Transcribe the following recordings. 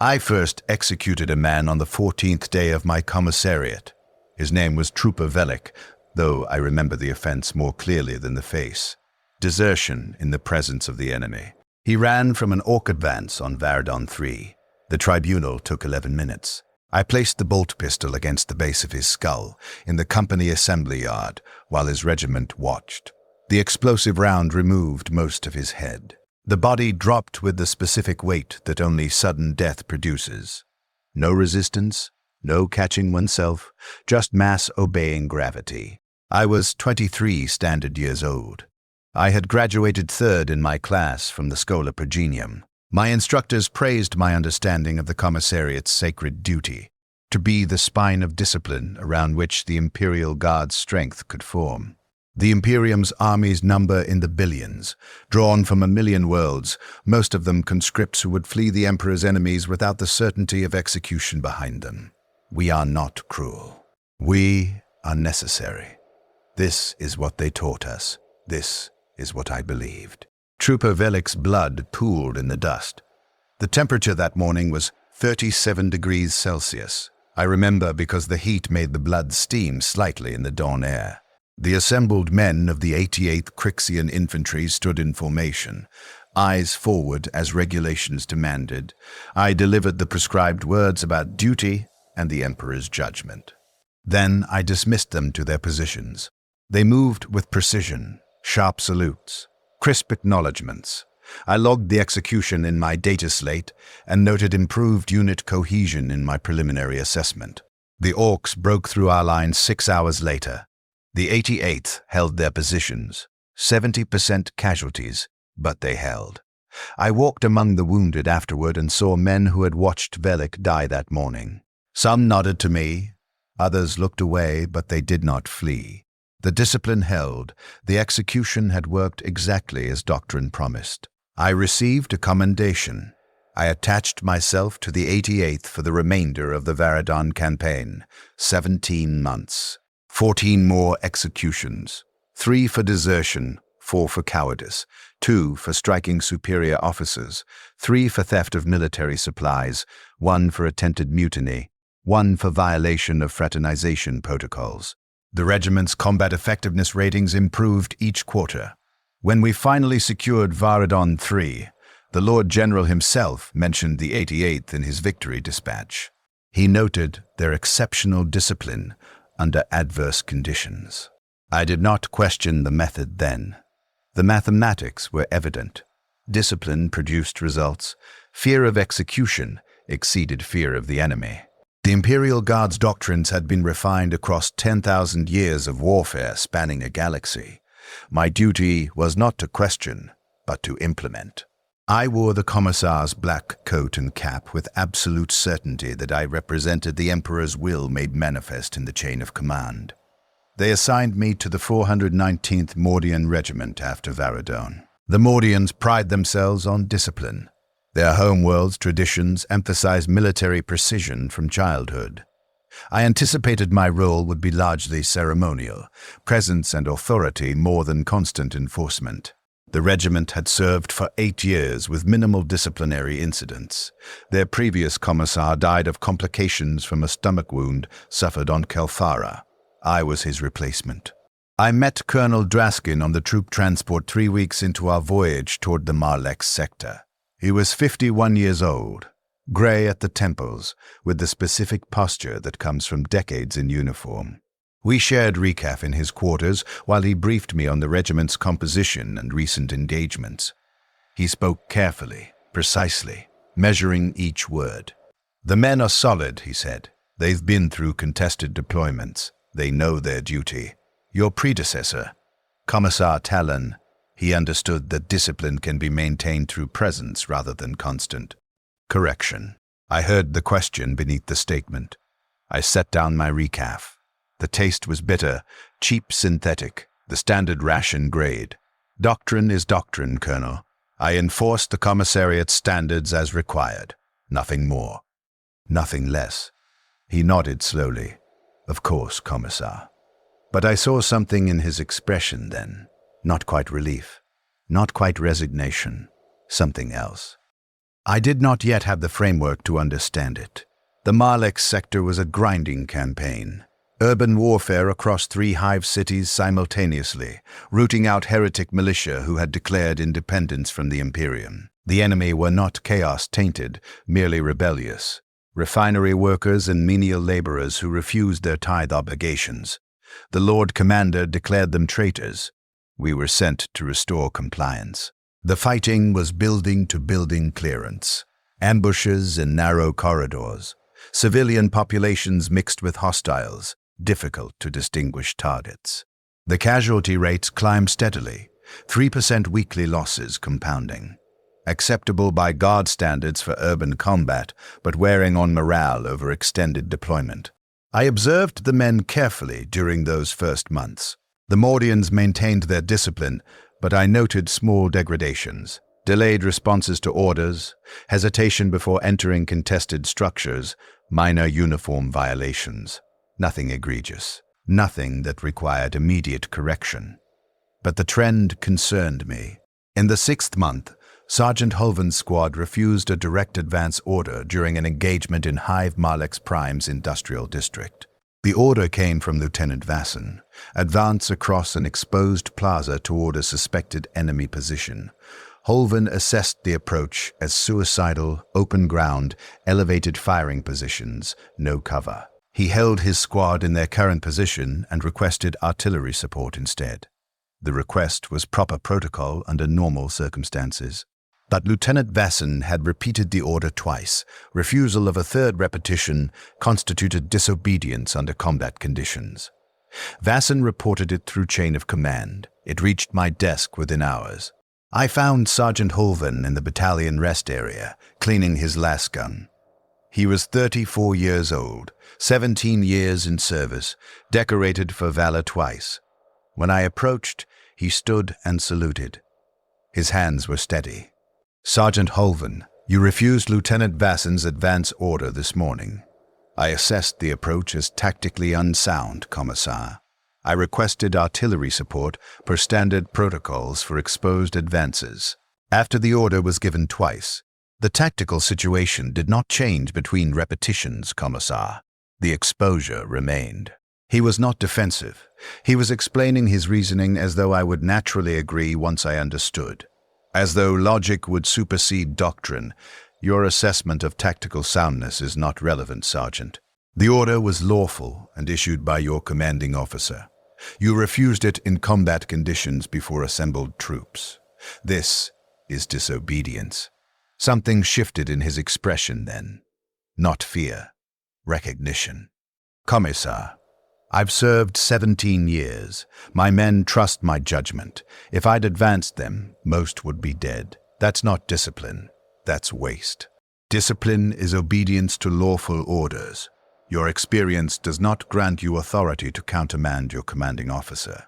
I first executed a man on the 14th day of my commissariat. His name was Trooper Velik, though I remember the offense more clearly than the face. Desertion in the presence of the enemy. He ran from an orc advance on Varadon 3. The tribunal took 11 minutes. I placed the bolt pistol against the base of his skull in the company assembly yard while his regiment watched. The explosive round removed most of his head. The body dropped with the specific weight that only sudden death produces. No resistance, no catching oneself, just mass obeying gravity. I was 23 standard years old. I had graduated third in my class from the Schola Progenium. My instructors praised my understanding of the commissariat's sacred duty, to be the spine of discipline around which the Imperial Guard's strength could form. The Imperium's armies number in the billions, drawn from 1,000,000 worlds, most of them conscripts who would flee the Emperor's enemies without the certainty of execution behind them. We are not cruel. We are necessary. This is what they taught us. This is what I believed. Trooper Velik's blood pooled in the dust. The temperature that morning was 37 degrees Celsius. I remember because the heat made the blood steam slightly in the dawn air. The assembled men of the 88th Crixian Infantry stood in formation, eyes forward as regulations demanded. I delivered the prescribed words about duty and the Emperor's judgment. Then I dismissed them to their positions. They moved with precision, sharp salutes, crisp acknowledgements. I logged the execution in my data slate and noted improved unit cohesion in my preliminary assessment. The orcs broke through our lines 6 hours later. The 88th held their positions, 70% casualties, but they held. I walked among the wounded afterward and saw men who had watched Velik die that morning. Some nodded to me, others looked away, but they did not flee. The discipline held. The execution had worked exactly as doctrine promised. I received a commendation. I attached myself to the 88th for the remainder of the Varadon campaign, 17 months. 14 more executions, 3 for desertion, 4 for cowardice, 2 for striking superior officers, 3 for theft of military supplies, 1 for attempted mutiny, 1 for violation of fraternization protocols. The regiment's combat effectiveness ratings improved each quarter. When we finally secured Varadon 3, the Lord General himself mentioned the 88th in his victory dispatch. He noted their exceptional discipline under adverse conditions. I did not question the method then. The mathematics were evident. Discipline produced results. Fear of execution exceeded fear of the enemy. The Imperial Guard's doctrines had been refined across 10,000 years of warfare spanning a galaxy. My duty was not to question, but to implement. I wore the Commissar's black coat and cap with absolute certainty that I represented the Emperor's will made manifest in the chain of command. They assigned me to the 419th Mordian Regiment after Varadon. The Mordians pride themselves on discipline. Their homeworld's traditions emphasize military precision from childhood. I anticipated my role would be largely ceremonial, presence and authority more than constant enforcement. The regiment had served for 8 years with minimal disciplinary incidents. Their previous commissar died of complications from a stomach wound suffered on Kelthara. I was his replacement. I met Colonel Draskin on the troop transport 3 weeks into our voyage toward the Marlex sector. He was 51 years old, gray at the temples, with the specific posture that comes from decades in uniform. We shared recaf in his quarters while he briefed me on the regiment's composition and recent engagements. He spoke carefully, precisely, measuring each word. "The men are solid," he said. "They've been through contested deployments. They know their duty. Your predecessor, Commissar Talon, he understood that discipline can be maintained through presence rather than constant." Correction. I heard the question beneath the statement. I set down my recaf. The taste was bitter, cheap synthetic, the standard ration grade. Doctrine is doctrine, Colonel. I enforced the commissariat's standards as required. Nothing more. Nothing less. He nodded slowly. Of course, Commissar. But I saw something in his expression then. Not quite relief. Not quite resignation. Something else. I did not yet have the framework to understand it. The Malek sector was a grinding campaign. Urban warfare across 3 hive cities simultaneously, rooting out heretic militia who had declared independence from the Imperium. The enemy were not chaos-tainted, merely rebellious. Refinery workers and menial laborers who refused their tithe obligations. The Lord Commander declared them traitors. We were sent to restore compliance. The fighting was building to building clearance. Ambushes in narrow corridors. Civilian populations mixed with hostiles. Difficult to distinguish targets. The casualty rates climbed steadily, 3% weekly losses compounding. Acceptable by guard standards for urban combat, but wearing on morale over extended deployment. I observed the men carefully during those first months. The Mordians maintained their discipline, but I noted small degradations. Delayed responses to orders, hesitation before entering contested structures, minor uniform violations. Nothing egregious, nothing that required immediate correction. But the trend concerned me. In the 6th month, Sergeant Hulvan's squad refused a direct advance order during an engagement in Hive Malek's Prime's industrial district. The order came from Lieutenant Vasson, advance across an exposed plaza toward a suspected enemy position. Hulvan assessed the approach as suicidal, open ground, elevated firing positions, no cover. He held his squad in their current position and requested artillery support instead. The request was proper protocol under normal circumstances. But Lieutenant Vasson had repeated the order twice. Refusal of a 3rd repetition constituted disobedience under combat conditions. Vasson reported it through chain of command. It reached my desk within hours. I found Sergeant Hulvan in the battalion rest area, cleaning his last gun. He was 34 years old, 17 years in service, decorated for valor twice. When I approached, he stood and saluted. His hands were steady. Sergeant Hulvan, you refused Lieutenant Vasson's advance order this morning. I assessed the approach as tactically unsound, Commissar. I requested artillery support per standard protocols for exposed advances. After the order was given twice, the tactical situation did not change between repetitions, Commissar. The exposure remained. He was not defensive. He was explaining his reasoning as though I would naturally agree once I understood. As though logic would supersede doctrine. Your assessment of tactical soundness is not relevant, Sergeant. The order was lawful and issued by your commanding officer. You refused it in combat conditions before assembled troops. This is disobedience. Something shifted in his expression then. Not fear. Recognition. Commissar, I've served 17 years. My men trust my judgment. If I'd advanced them, most would be dead. That's not discipline. That's waste. Discipline is obedience to lawful orders. Your experience does not grant you authority to countermand your commanding officer.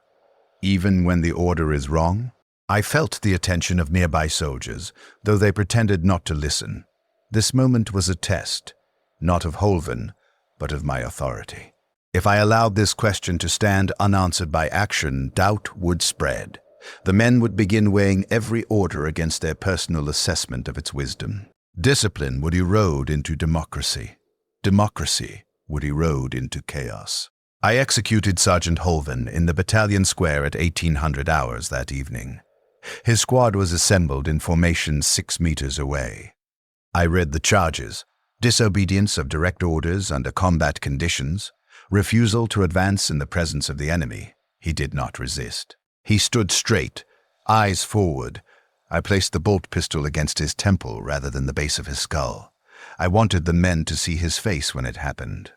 Even when the order is wrong? I felt the attention of nearby soldiers, though they pretended not to listen. This moment was a test, not of Hulvan, but of my authority. If I allowed this question to stand unanswered by action, doubt would spread. The men would begin weighing every order against their personal assessment of its wisdom. Discipline would erode into democracy. Democracy would erode into chaos. I executed Sergeant Hulvan in the battalion square at 1800 hours that evening. His squad was assembled in formation 6 meters away. I read the charges: disobedience of direct orders under combat conditions, refusal to advance in the presence of the enemy. He did not resist. He stood straight, eyes forward. I placed the bolt pistol against his temple rather than the base of his skull. I wanted the men to see his face when it happened.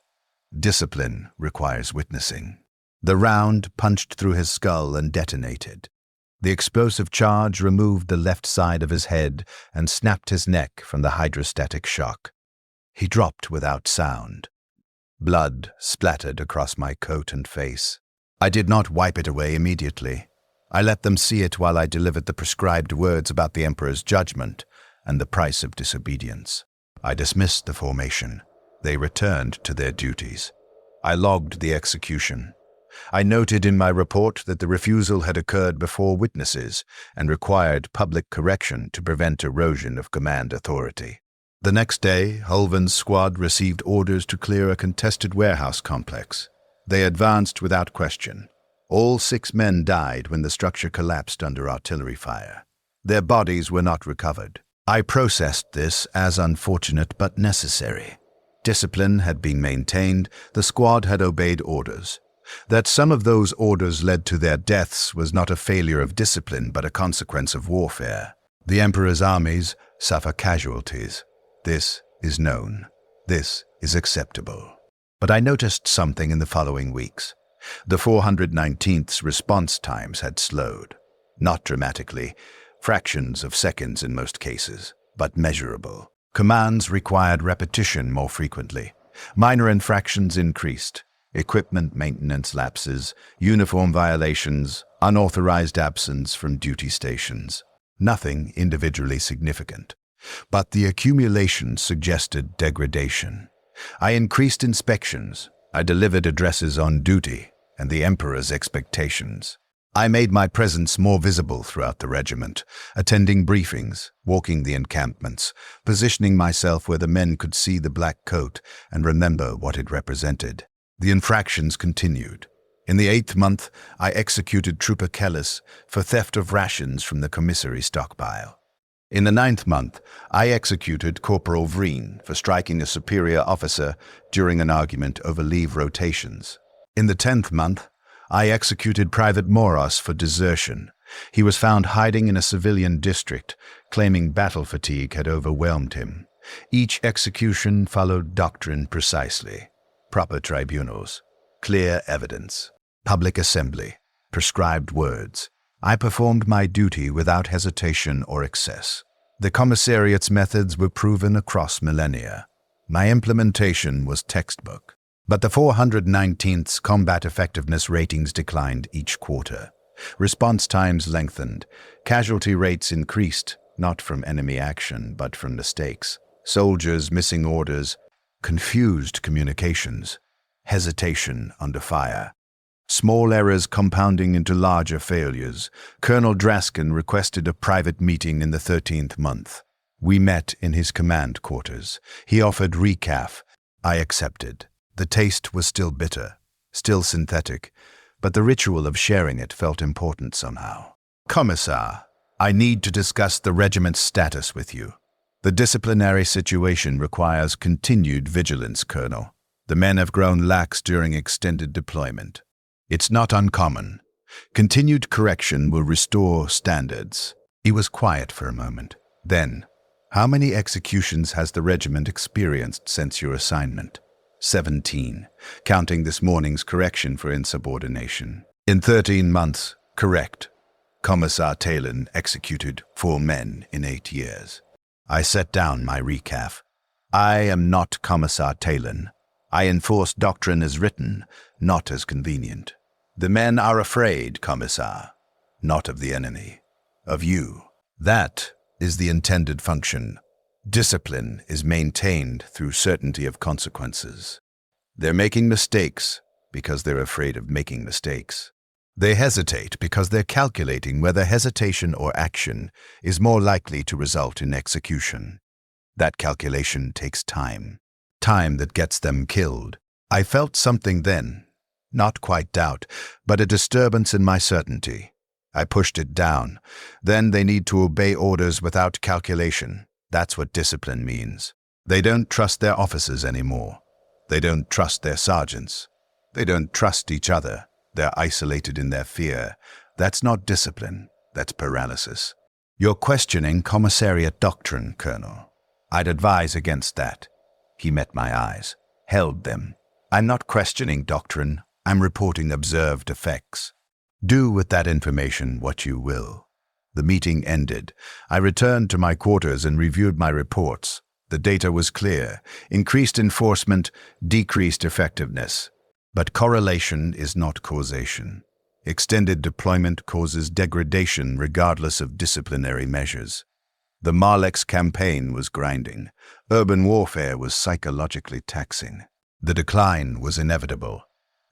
Discipline requires witnessing. The round punched through his skull and detonated. The explosive charge removed the left side of his head and snapped his neck from the hydrostatic shock. He dropped without sound. Blood splattered across my coat and face. I did not wipe it away immediately. I let them see it while I delivered the prescribed words about the Emperor's judgment and the price of disobedience. I dismissed the formation. They returned to their duties. I logged the execution. I noted in my report that the refusal had occurred before witnesses and required public correction to prevent erosion of command authority. The next day, Hulven's squad received orders to clear a contested warehouse complex. They advanced without question. All 6 men died when the structure collapsed under artillery fire. Their bodies were not recovered. I processed this as unfortunate but necessary. Discipline had been maintained, the squad had obeyed orders. That some of those orders led to their deaths was not a failure of discipline but a consequence of warfare. The Emperor's armies suffer casualties. This is known. This is acceptable. But I noticed something in the following weeks. The 419th's response times had slowed. Not dramatically, fractions of seconds in most cases, but measurable. Commands required repetition more frequently. Minor infractions increased. Equipment maintenance lapses, uniform violations, unauthorized absence from duty stations. Nothing individually significant. But the accumulation suggested degradation. I increased inspections. I delivered addresses on duty and the Emperor's expectations. I made my presence more visible throughout the regiment, attending briefings, walking the encampments, positioning myself where the men could see the black coat and remember what it represented. The infractions continued. In the 8th month, I executed Trooper Kellis for theft of rations from the commissary stockpile. In the 9th month, I executed Corporal Vreen for striking a superior officer during an argument over leave rotations. In the 10th month, I executed Private Moros for desertion. He was found hiding in a civilian district, claiming battle fatigue had overwhelmed him. Each execution followed doctrine precisely. Proper tribunals, clear evidence, public assembly, prescribed words. I performed my duty without hesitation or excess. The commissariat's methods were proven across millennia. My implementation was textbook. But the 419th's combat effectiveness ratings declined each quarter. Response times lengthened. Casualty rates increased, not from enemy action, but from mistakes. Soldiers missing orders, confused communications, hesitation under fire. Small errors compounding into larger failures. Colonel Draskin requested a private meeting in the 13th month. We met in his command quarters. He offered recaf. I accepted. The taste was still bitter, still synthetic, but the ritual of sharing it felt important somehow. Commissar, I need to discuss the regiment's status with you. The disciplinary situation requires continued vigilance, Colonel. The men have grown lax during extended deployment. It's not uncommon. Continued correction will restore standards. He was quiet for a moment. Then, how many executions has the regiment experienced since your assignment? 17, counting this morning's correction for insubordination. In 13 months, correct. Commissar Talon executed 4 men in 8 years. I set down my recaf. I am not Commissar Talon. I enforce doctrine as written, not as convenient. The men are afraid, Commissar, not of the enemy, of you. That is the intended function. Discipline is maintained through certainty of consequences. They're making mistakes because they're afraid of making mistakes. They hesitate because they're calculating whether hesitation or action is more likely to result in execution. That calculation takes time. Time that gets them killed. I felt something then, not quite doubt, but a disturbance in my certainty. I pushed it down. Then they need to obey orders without calculation. That's what discipline means. They don't trust their officers anymore. They don't trust their sergeants. They don't trust each other. They're isolated in their fear. That's not discipline. That's paralysis. You're questioning commissariat doctrine, Colonel. I'd advise against that. He met my eyes, held them. I'm not questioning doctrine. I'm reporting observed effects. Do with that information what you will. The meeting ended. I returned to my quarters and reviewed my reports. The data was clear. Increased enforcement, decreased effectiveness. But correlation is not causation. Extended deployment causes degradation regardless of disciplinary measures. The Marlex campaign was grinding. Urban warfare was psychologically taxing. The decline was inevitable.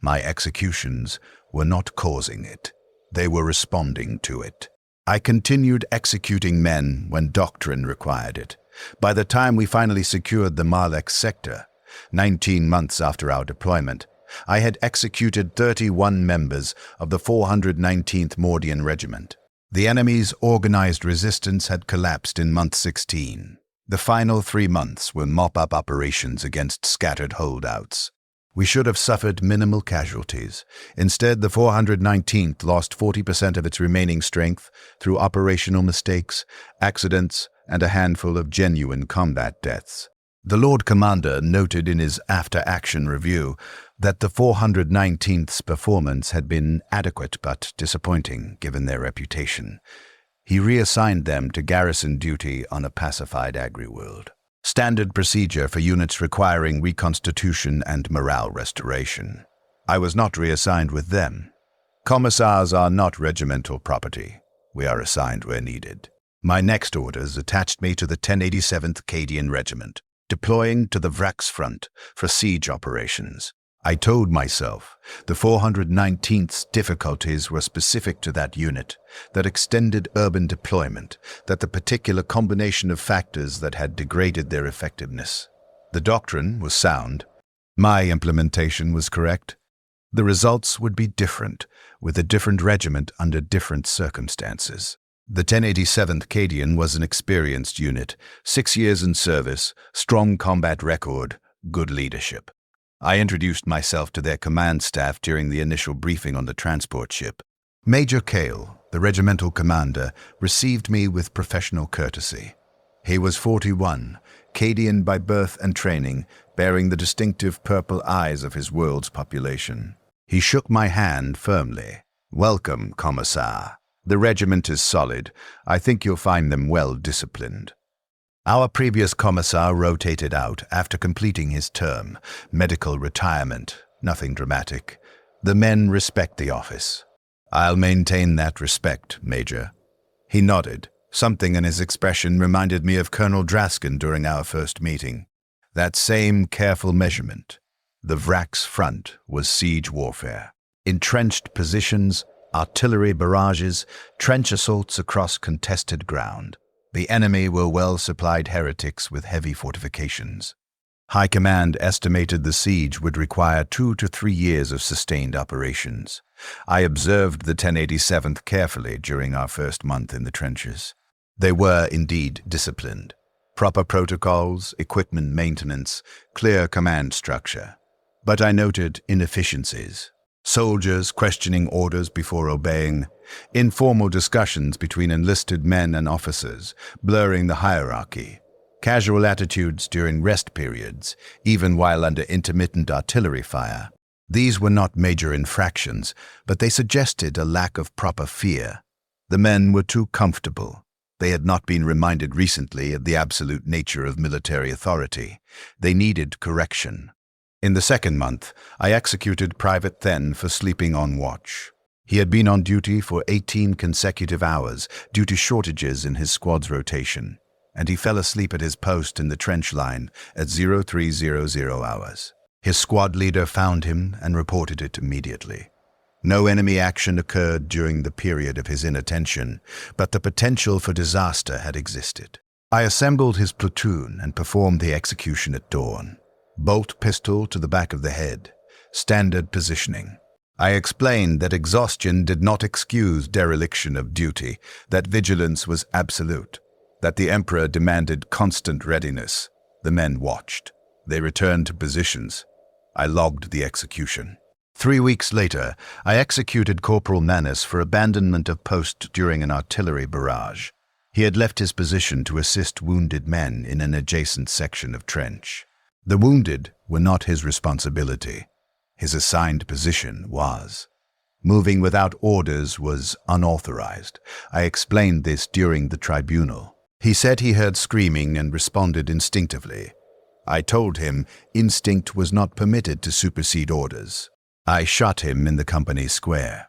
My executions were not causing it. They were responding to it. I continued executing men when doctrine required it. By the time we finally secured the Malek sector, 19 months after our deployment, I had executed 31 members of the 419th Mordian Regiment. The enemy's organized resistance had collapsed in month 16. The final 3 months were mop-up operations against scattered holdouts. We should have suffered minimal casualties. Instead, the 419th lost 40% of its remaining strength through operational mistakes, accidents, and a handful of genuine combat deaths. The Lord Commander noted in his after-action review that the 419th's performance had been adequate but disappointing given their reputation. He reassigned them to garrison duty on a pacified agri-world. Standard procedure for units requiring reconstitution and morale restoration. I was not reassigned with them. Commissars are not regimental property. We are assigned where needed. My next orders attached me to the 1087th Cadian Regiment, deploying to the Vrax front for siege operations. I told myself the 419th's difficulties were specific to that unit, that extended urban deployment, that the particular combination of factors that had degraded their effectiveness. The doctrine was sound. My implementation was correct. The results would be different, with a different regiment under different circumstances. The 1087th Cadian was an experienced unit, 6 years in service, strong combat record, good leadership. I introduced myself to their command staff during the initial briefing on the transport ship. Major Cale, the regimental commander, received me with professional courtesy. He was 41, Cadian by birth and training, bearing the distinctive purple eyes of his world's population. He shook my hand firmly. "Welcome, Commissar. The regiment is solid. I think you'll find them well disciplined." Our previous commissar rotated out after completing his term. Medical retirement, nothing dramatic. The men respect the office. "I'll maintain that respect, Major." He nodded. Something in his expression reminded me of Colonel Draskin during our first meeting. That same careful measurement. The Vrax front was siege warfare. Entrenched positions, artillery barrages, trench assaults across contested ground. The enemy were well-supplied heretics with heavy fortifications. High Command estimated the siege would require 2 to 3 years of sustained operations. I observed the 1087th carefully during our first month in the trenches. They were indeed disciplined. Proper protocols, equipment maintenance, clear command structure. But I noted inefficiencies. Soldiers questioning orders before obeying, informal discussions between enlisted men and officers, blurring the hierarchy, casual attitudes during rest periods, even while under intermittent artillery fire. These were not major infractions, but they suggested a lack of proper fear. The men were too comfortable. They had not been reminded recently of the absolute nature of military authority. They needed correction. In the second month, I executed Private Then for sleeping on watch. He had been on duty for 18 consecutive hours due to shortages in his squad's rotation, and he fell asleep at his post in the trench line at 0300 hours. His squad leader found him and reported it immediately. No enemy action occurred during the period of his inattention, but the potential for disaster had existed. I assembled his platoon and performed the execution at dawn. Bolt pistol to the back of the head. Standard positioning. I explained that exhaustion did not excuse dereliction of duty, that vigilance was absolute, that the Emperor demanded constant readiness. The men watched. They returned to positions. I logged the execution. 3 weeks later, I executed Corporal Manus for abandonment of post during an artillery barrage. He had left his position to assist wounded men in an adjacent section of trench. The wounded were not his responsibility. His assigned position was. Moving without orders was unauthorized. I explained this during the tribunal. He said he heard screaming and responded instinctively. I told him instinct was not permitted to supersede orders. I shot him in the company square.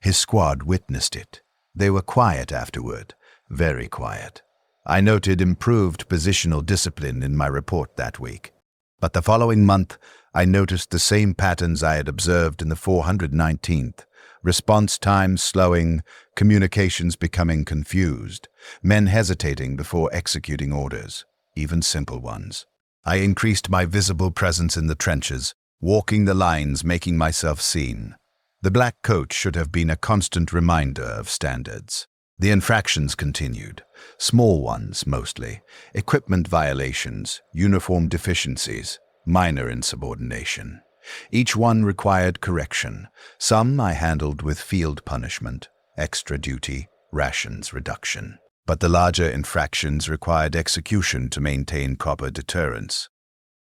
His squad witnessed it. They were quiet afterward, very quiet. I noted improved positional discipline in my report that week. But the following month, I noticed the same patterns I had observed in the 419th. Response times slowing, communications becoming confused, men hesitating before executing orders, even simple ones. I increased my visible presence in the trenches, walking the lines, making myself seen. The black coat should have been a constant reminder of standards. The infractions continued, small ones mostly, equipment violations, uniform deficiencies, minor insubordination. Each one required correction. Some I handled with field punishment, extra duty, rations reduction. But the larger infractions required execution to maintain proper deterrence.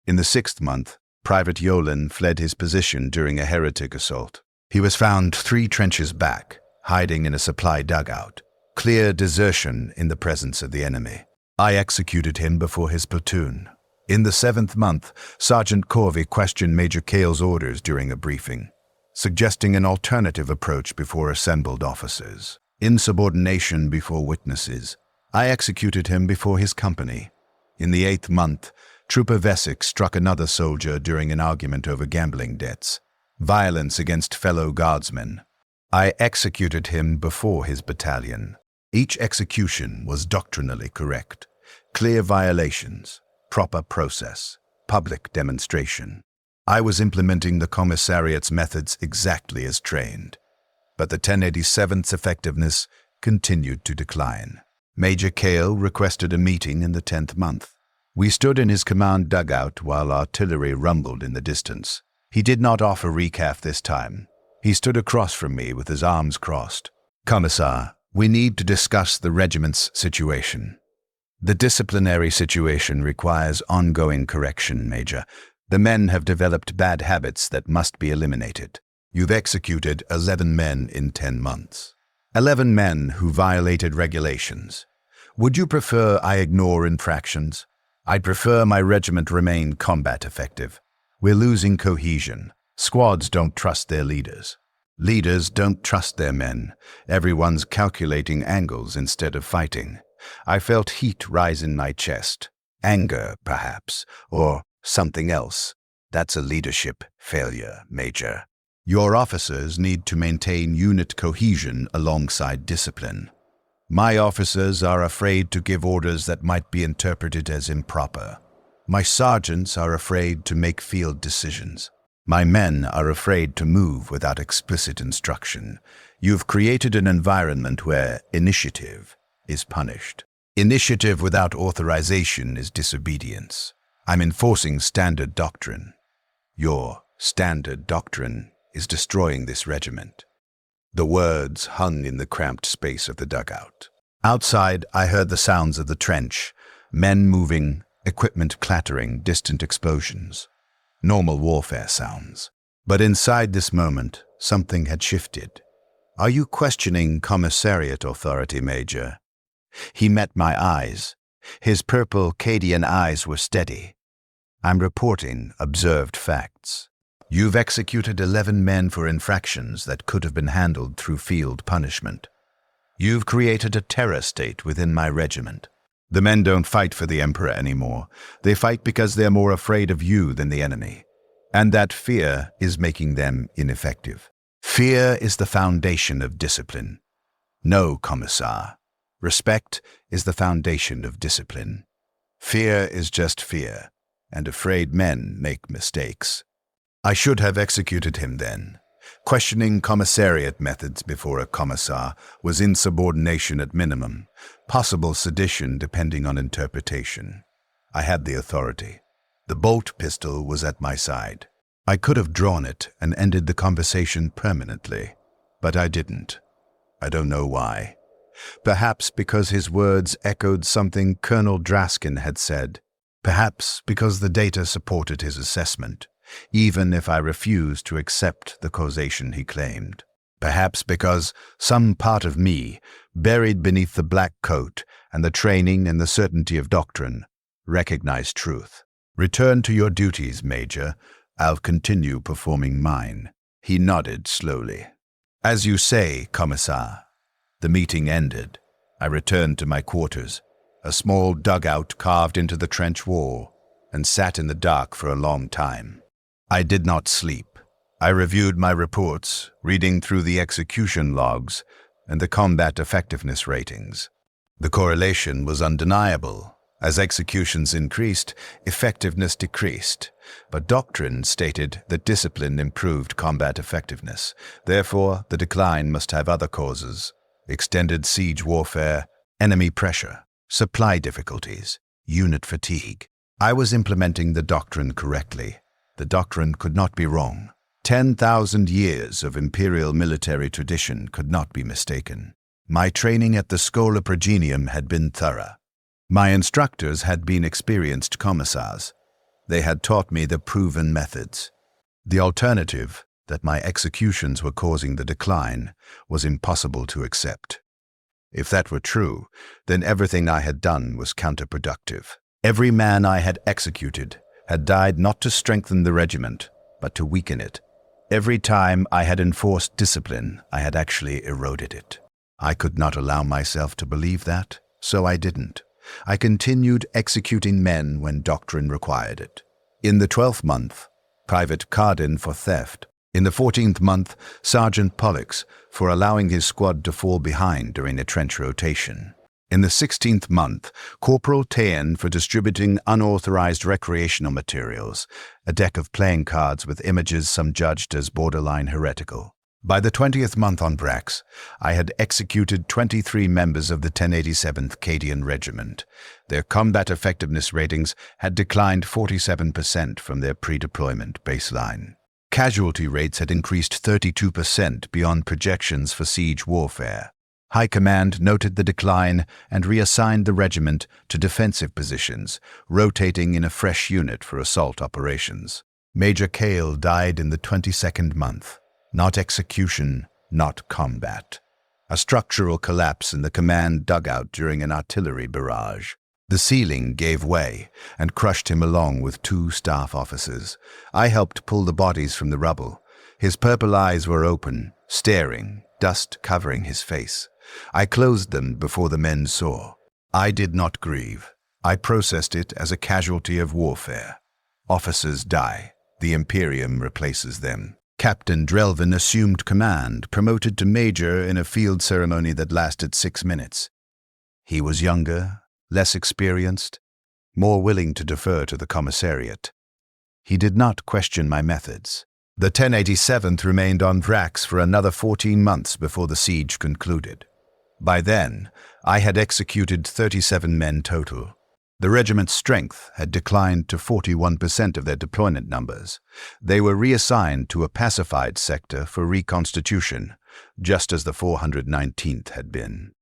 In the 6th month, Private Yolen fled his position during a heretic assault. He was found 3 trenches back, hiding in a supply dugout. Clear desertion in the presence of the enemy. I executed him before his platoon. In the 7th month, Sergeant Corvey questioned Major Cale's orders during a briefing, suggesting an alternative approach before assembled officers. Insubordination before witnesses. I executed him before his company. In the 8th month, Trooper Vesic struck another soldier during an argument over gambling debts. Violence against fellow guardsmen. I executed him before his battalion. Each execution was doctrinally correct. Clear violations, proper process, public demonstration. I was implementing the commissariat's methods exactly as trained. But the 1087th's effectiveness continued to decline. Major Cale requested a meeting in the 10th month. We stood in his command dugout while artillery rumbled in the distance. He did not offer recaf this time. He stood across from me with his arms crossed. "Commissar, we need to discuss the regiment's situation." "The disciplinary situation requires ongoing correction, Major. The men have developed bad habits that must be eliminated. You've executed 11 men in 10 months. 11 men who violated regulations. Would you prefer I ignore infractions? I'd prefer my regiment remain combat effective. We're losing cohesion. Squads don't trust their leaders. Leaders don't trust their men. Everyone's calculating angles instead of fighting. I felt heat rise in my chest. Anger, perhaps, or something else. That's a leadership failure, Major. Your officers need to maintain unit cohesion alongside discipline. My officers are afraid to give orders that might be interpreted as improper. My sergeants are afraid to make field decisions. My men are afraid to move without explicit instruction. You've created an environment where initiative is punished. Initiative without authorization is disobedience. I'm enforcing standard doctrine. Your standard doctrine is destroying this regiment." The words hung in the cramped space of the dugout. Outside, I heard the sounds of the trench, men moving, equipment clattering, distant explosions. Normal warfare sounds. But inside this moment, something had shifted. "Are you questioning commissariat authority, Major?" He met my eyes. His purple Cadian eyes were steady. "I'm reporting observed facts. You've executed 11 men for infractions that could have been handled through field punishment. You've created a terror state within my regiment. The men don't fight for the Emperor anymore. They fight because they're more afraid of you than the enemy. And that fear is making them ineffective. Fear is the foundation of discipline. No, Commissar. Respect is the foundation of discipline. Fear is just fear, and afraid men make mistakes." I should have executed him then. Questioning commissariat methods before a commissar was insubordination at minimum, possible sedition depending on interpretation. I had the authority. The bolt pistol was at my side. I could have drawn it and ended the conversation permanently, but I didn't. I don't know why. Perhaps because his words echoed something Colonel Draskin had said. Perhaps because the data supported his assessment, even if I refused to accept the causation he claimed. Perhaps because some part of me, buried beneath the black coat and the training and the certainty of doctrine, recognized truth. "Return to your duties, Major. I'll continue performing mine." He nodded slowly. "As you say, Commissar." The meeting ended. I returned to my quarters, a small dugout carved into the trench wall. and sat in the dark for a long time. I did not sleep. I reviewed my reports, reading through the execution logs and the combat effectiveness ratings. The correlation was undeniable. As executions increased, effectiveness decreased, but doctrine stated that discipline improved combat effectiveness. Therefore, the decline must have other causes: extended siege warfare, enemy pressure, supply difficulties, unit fatigue. I was implementing the doctrine correctly. The doctrine could not be wrong. 10,000 years of imperial military tradition could not be mistaken. My training at the Schola Progenium had been thorough. My instructors had been experienced commissars. They had taught me the proven methods. The alternative, that my executions were causing the decline, was impossible to accept. If that were true, then everything I had done was counterproductive. Every man I had executed had died not to strengthen the regiment, but to weaken it. Every time I had enforced discipline, I had actually eroded it. I could not allow myself to believe that, so I didn't. I continued executing men when doctrine required it. In the 12th month, Private Cardin for theft. In the 14th month, Sergeant Pollux for allowing his squad to fall behind during a trench rotation. In the 16th month, Corporal Tayan for distributing unauthorized recreational materials, a deck of playing cards with images some judged as borderline heretical. By the 20th month on Brax, I had executed 23 members of the 1087th Cadian Regiment. Their combat effectiveness ratings had declined 47% from their pre-deployment baseline. Casualty rates had increased 32% beyond projections for siege warfare. High Command noted the decline and reassigned the regiment to defensive positions, rotating in a fresh unit for assault operations. Major Cale died in the 22nd month. Not execution, not combat. A structural collapse in the command dugout during an artillery barrage. The ceiling gave way and crushed him along with 2 staff officers. I helped pull the bodies from the rubble. His purple eyes were open, staring, dust covering his face. I closed them before the men saw. I did not grieve. I processed it as a casualty of warfare. Officers die. The Imperium replaces them. Captain Drelvin assumed command, promoted to major in a field ceremony that lasted 6 minutes. He was younger, less experienced, more willing to defer to the commissariat. He did not question my methods. The 1087th remained on Vrax for another 14 months before the siege concluded. By then, I had executed 37 men total. The regiment's strength had declined to 41% of their deployment numbers. They were reassigned to a pacified sector for reconstitution, just as the 419th had been.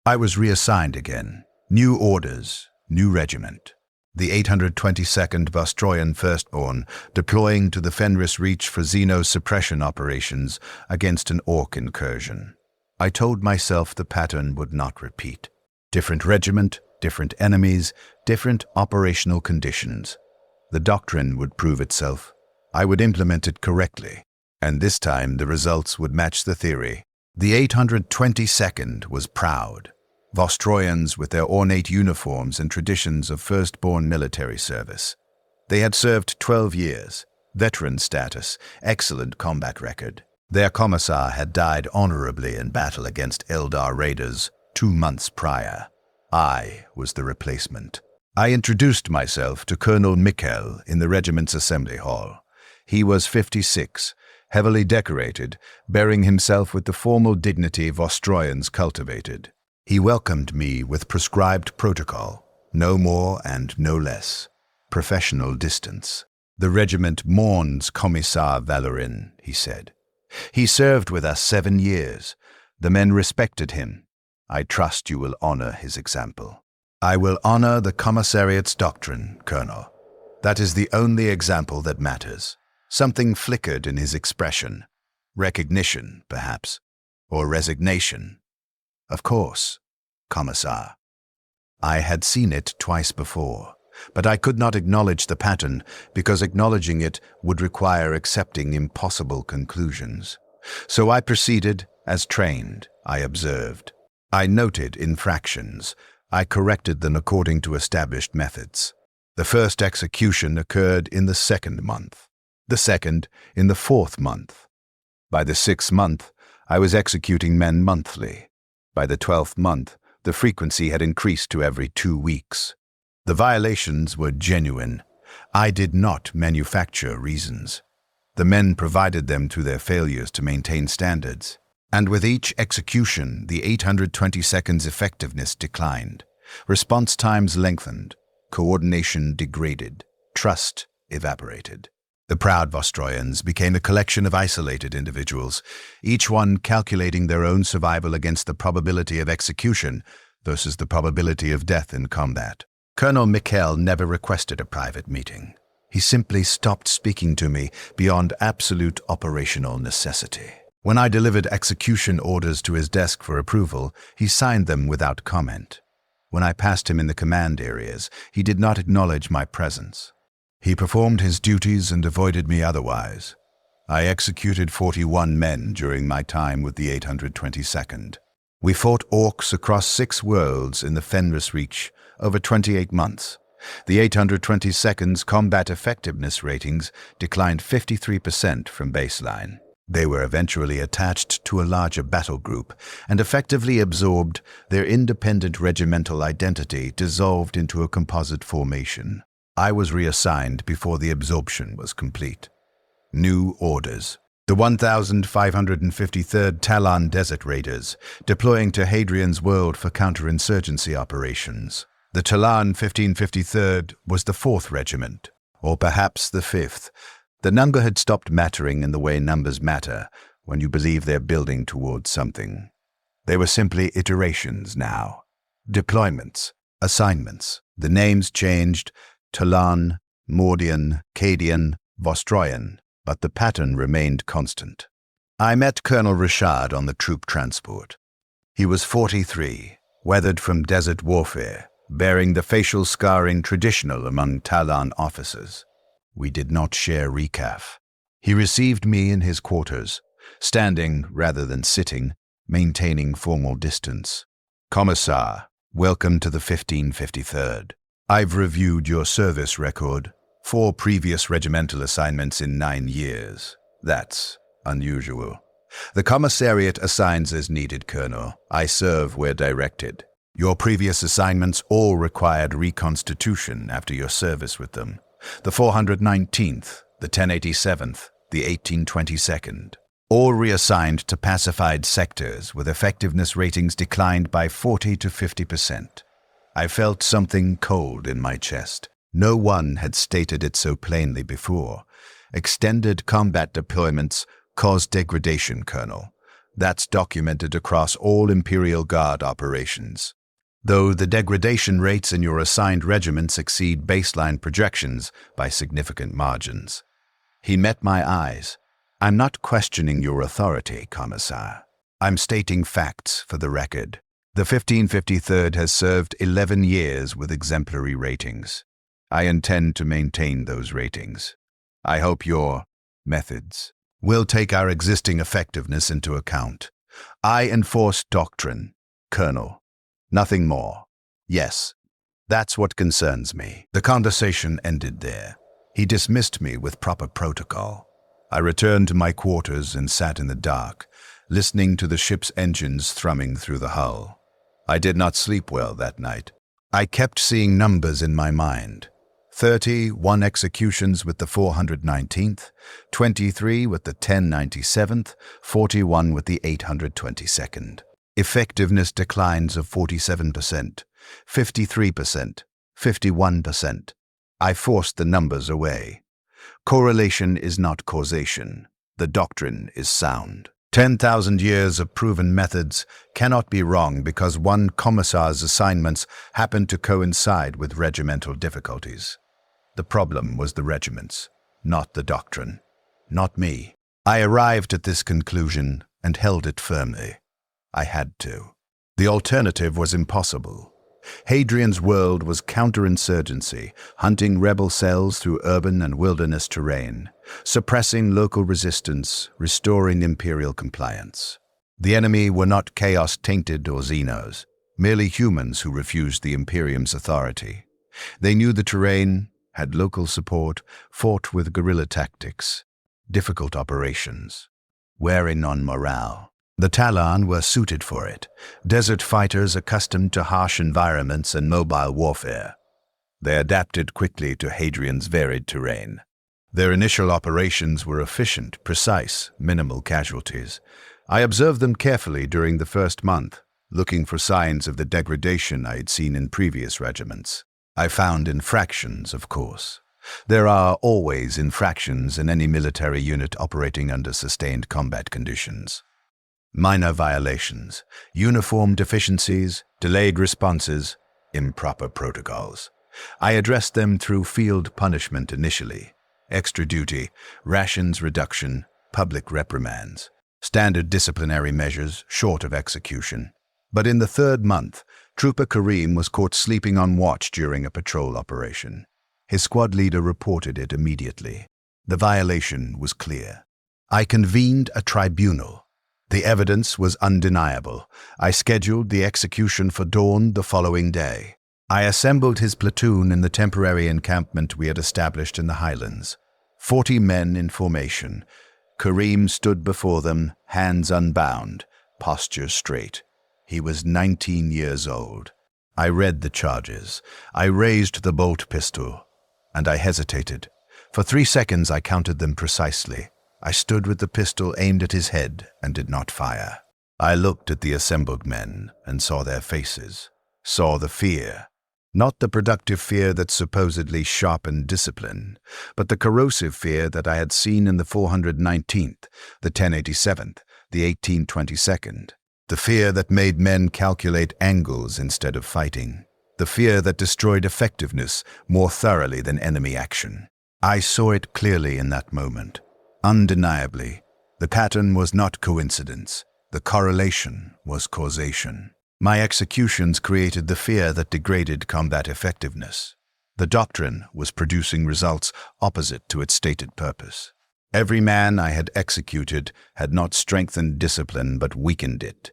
I was reassigned again. New orders, new regiment. The 822nd Vostroyan Firstborn deploying to the Fenris Reach for Xeno suppression operations against an Orc incursion. I told myself the pattern would not repeat. Different regiment, different enemies, different operational conditions. The doctrine would prove itself. I would implement it correctly, and this time the results would match the theory. The 822nd was proud. Vostroyans with their ornate uniforms and traditions of firstborn military service. They had served 12 years, veteran status, excellent combat record. Their commissar had died honorably in battle against Eldar raiders 2 months prior. I was the replacement. I introduced myself to Colonel Mikkel in the regiment's assembly hall. He was 56, heavily decorated, bearing himself with the formal dignity Vostroyans cultivated. He welcomed me with prescribed protocol, no more and no less. Professional distance. The regiment mourns Commissar Valorin, he said. He served with us 7 years. The men respected him. I trust you will honor his example. I will honor the commissariat's doctrine, Colonel. That is the only example that matters. Something flickered in his expression. Recognition, perhaps. Or resignation. Of course, Commissar. I had seen it twice before, but I could not acknowledge the pattern because acknowledging it would require accepting impossible conclusions. So I proceeded as trained, I observed. I noted infractions. I corrected them according to established methods. The first execution occurred in the 2nd month, the second in the 4th month. By the 6th month, I was executing men monthly. By the 12th month, the frequency had increased to every 2 weeks. The violations were genuine. I did not manufacture reasons. The men provided them through their failures to maintain standards. And with each execution, the 820 seconds effectiveness declined. Response times lengthened. Coordination degraded. Trust evaporated. The proud Vostroyans became a collection of isolated individuals, each one calculating their own survival against the probability of execution versus the probability of death in combat. Colonel Mikkel never requested a private meeting. He simply stopped speaking to me beyond absolute operational necessity. When I delivered execution orders to his desk for approval, he signed them without comment. When I passed him in the command areas, he did not acknowledge my presence. He performed his duties and avoided me otherwise. I executed 41 men during my time with the 822nd. We fought orcs across 6 worlds in the Fenris Reach over 28 months. The 822nd's combat effectiveness ratings declined 53% from baseline. They were eventually attached to a larger battle group and effectively absorbed, their independent regimental identity dissolved into a composite formation. I was reassigned before the absorption was complete. New orders. The 1553rd Talon Desert Raiders, deploying to Hadrian's World for counterinsurgency operations. The Talon 1553rd was the 4th Regiment, or perhaps the 5th. The number had stopped mattering in the way numbers matter when you believe they're building towards something. They were simply iterations now. Deployments, assignments. The names changed: Talon, Mordian, Cadian, Vostroyan, but the pattern remained constant. I met Colonel Richard on the troop transport. He was 43, weathered from desert warfare, bearing the facial scarring traditional among Talon officers. We did not share recaf. He received me in his quarters, standing rather than sitting, maintaining formal distance. Commissar, welcome to the 1553rd. I've reviewed your service record. 4 previous regimental assignments in 9 years. That's unusual. The Commissariat assigns as needed, Colonel. I serve where directed. Your previous assignments all required reconstitution after your service with them. The 419th, the 1087th, the 1822nd. All reassigned to pacified sectors with effectiveness ratings declined by 40 to 50%. I felt something cold in my chest. No one had stated it so plainly before. Extended combat deployments cause degradation, Colonel. That's documented across all Imperial Guard operations. Though the degradation rates in your assigned regiments exceed baseline projections by significant margins. He met my eyes. I'm not questioning your authority, Commissar. I'm stating facts for the record. The 1553rd has served 11 years with exemplary ratings. I intend to maintain those ratings. I hope your methods will take our existing effectiveness into account. I enforce doctrine, Colonel. Nothing more. Yes, that's what concerns me. The conversation ended there. He dismissed me with proper protocol. I returned to my quarters and sat in the dark, listening to the ship's engines thrumming through the hull. I did not sleep well that night. I kept seeing numbers in my mind. 31 executions with the 419th, 23 with the 1097th, 41 with the 822nd. Effectiveness declines of 47%, 53%, 51%. I forced the numbers away. Correlation is not causation. The doctrine is sound. 10,000 years of proven methods cannot be wrong because one commissar's assignments happened to coincide with regimental difficulties. The problem was the regiments, not the doctrine, not me. I arrived at this conclusion and held it firmly. I had to. The alternative was impossible. Hadrian's World was counterinsurgency, hunting rebel cells through urban and wilderness terrain, suppressing local resistance, restoring imperial compliance. The enemy were not chaos-tainted or Xenos, merely humans who refused the Imperium's authority. They knew the terrain, had local support, fought with guerrilla tactics, difficult operations, wearing on morale. The Talon were suited for it, desert fighters accustomed to harsh environments and mobile warfare. They adapted quickly to Hadrian's varied terrain. Their initial operations were efficient, precise, minimal casualties. I observed them carefully during the first month, looking for signs of the degradation I had seen in previous regiments. I found infractions, of course. There are always infractions in any military unit operating under sustained combat conditions. Minor violations, uniform deficiencies, delayed responses, improper protocols. I addressed them through field punishment initially, extra duty, rations reduction, public reprimands, standard disciplinary measures short of execution. But in the third month, Trooper Karim was caught sleeping on watch during a patrol operation. His squad leader reported it immediately. The violation was clear. I convened a tribunal. The evidence was undeniable. I scheduled the execution for dawn the following day. I assembled his platoon in the temporary encampment we had established in the highlands. 40 men in formation. Karim stood before them, hands unbound, posture straight. He was 19 years old. I read the charges. I raised the bolt pistol, and I hesitated. For 3 seconds I counted them precisely. I stood with the pistol aimed at his head and did not fire. I looked at the assembled men and saw their faces, saw the fear. Not the productive fear that supposedly sharpened discipline, but the corrosive fear that I had seen in the 419th, the 1087th, the 1822nd. The fear that made men calculate angles instead of fighting. The fear that destroyed effectiveness more thoroughly than enemy action. I saw it clearly in that moment. Undeniably, the pattern was not coincidence. The correlation was causation. My executions created the fear that degraded combat effectiveness. The doctrine was producing results opposite to its stated purpose. Every man I had executed had not strengthened discipline but weakened it.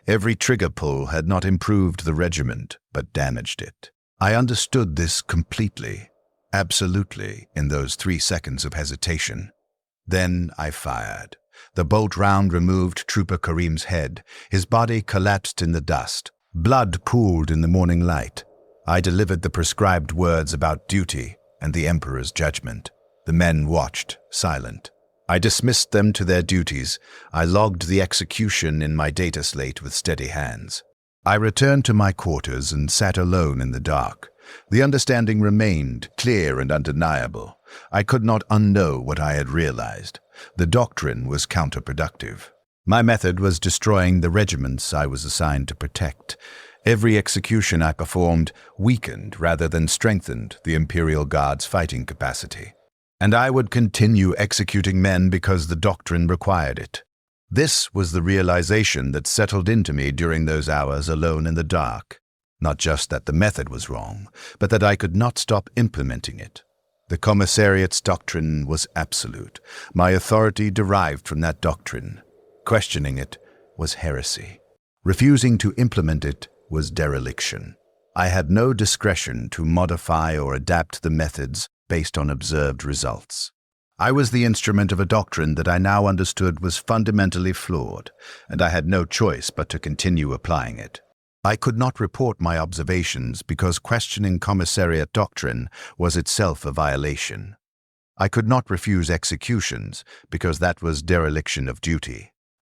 Every trigger pull had not improved the regiment but damaged it. I understood this completely, absolutely, in those 3 seconds of hesitation. Then I fired. The bolt round removed Trooper Karim's head. His body collapsed in the dust. Blood pooled in the morning light. I delivered the prescribed words about duty and the Emperor's judgment. The men watched, silent. I dismissed them to their duties. I logged the execution in my data slate with steady hands. I returned to my quarters and sat alone in the dark. The understanding remained clear and undeniable. I could not unknow what I had realized. The doctrine was counterproductive. My method was destroying the regiments I was assigned to protect. Every execution I performed weakened rather than strengthened the Imperial Guard's fighting capacity. And I would continue executing men because the doctrine required it. This was the realization that settled into me during those hours alone in the dark. Not just that the method was wrong, but that I could not stop implementing it. The Commissariat's doctrine was absolute. My authority derived from that doctrine. Questioning it was heresy. Refusing to implement it was dereliction. I had no discretion to modify or adapt the methods based on observed results. I was the instrument of a doctrine that I now understood was fundamentally flawed, and I had no choice but to continue applying it. I could not report my observations because questioning Commissariat doctrine was itself a violation. I could not refuse executions because that was dereliction of duty.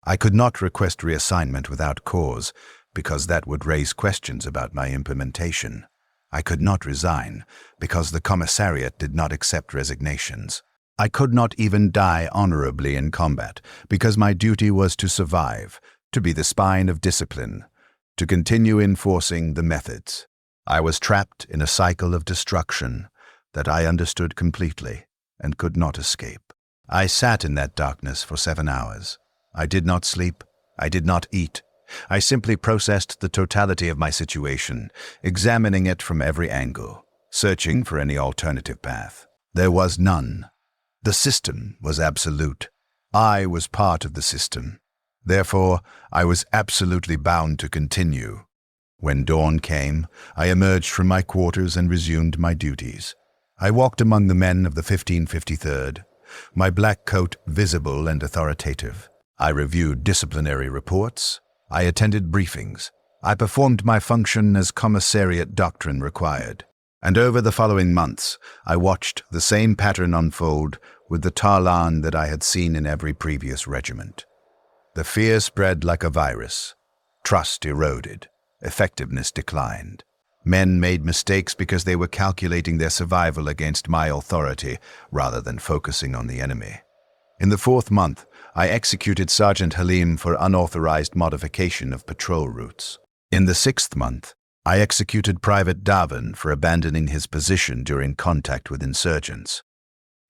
I could not request reassignment without cause because that would raise questions about my implementation. I could not resign because the Commissariat did not accept resignations. I could not even die honorably in combat because my duty was to survive, to be the spine of discipline, to continue enforcing the methods. I was trapped in a cycle of destruction that I understood completely and could not escape. I sat in that darkness for 7 hours. I did not sleep. I did not eat. I simply processed the totality of my situation, examining it from every angle, searching for any alternative path. There was none. The system was absolute. I was part of the system. Therefore, I was absolutely bound to continue. When dawn came, I emerged from my quarters and resumed my duties. I walked among the men of the 1553rd, my black coat visible and authoritative. I reviewed disciplinary reports. I attended briefings. I performed my function as commissariat doctrine required. And over the following months, I watched the same pattern unfold with the Talan that I had seen in every previous regiment. The fear spread like a virus. Trust eroded. Effectiveness declined. Men made mistakes because they were calculating their survival against my authority rather than focusing on the enemy. In the 4th month, I executed Sergeant Halim for unauthorized modification of patrol routes. In the 6th month, I executed Private Davin for abandoning his position during contact with insurgents.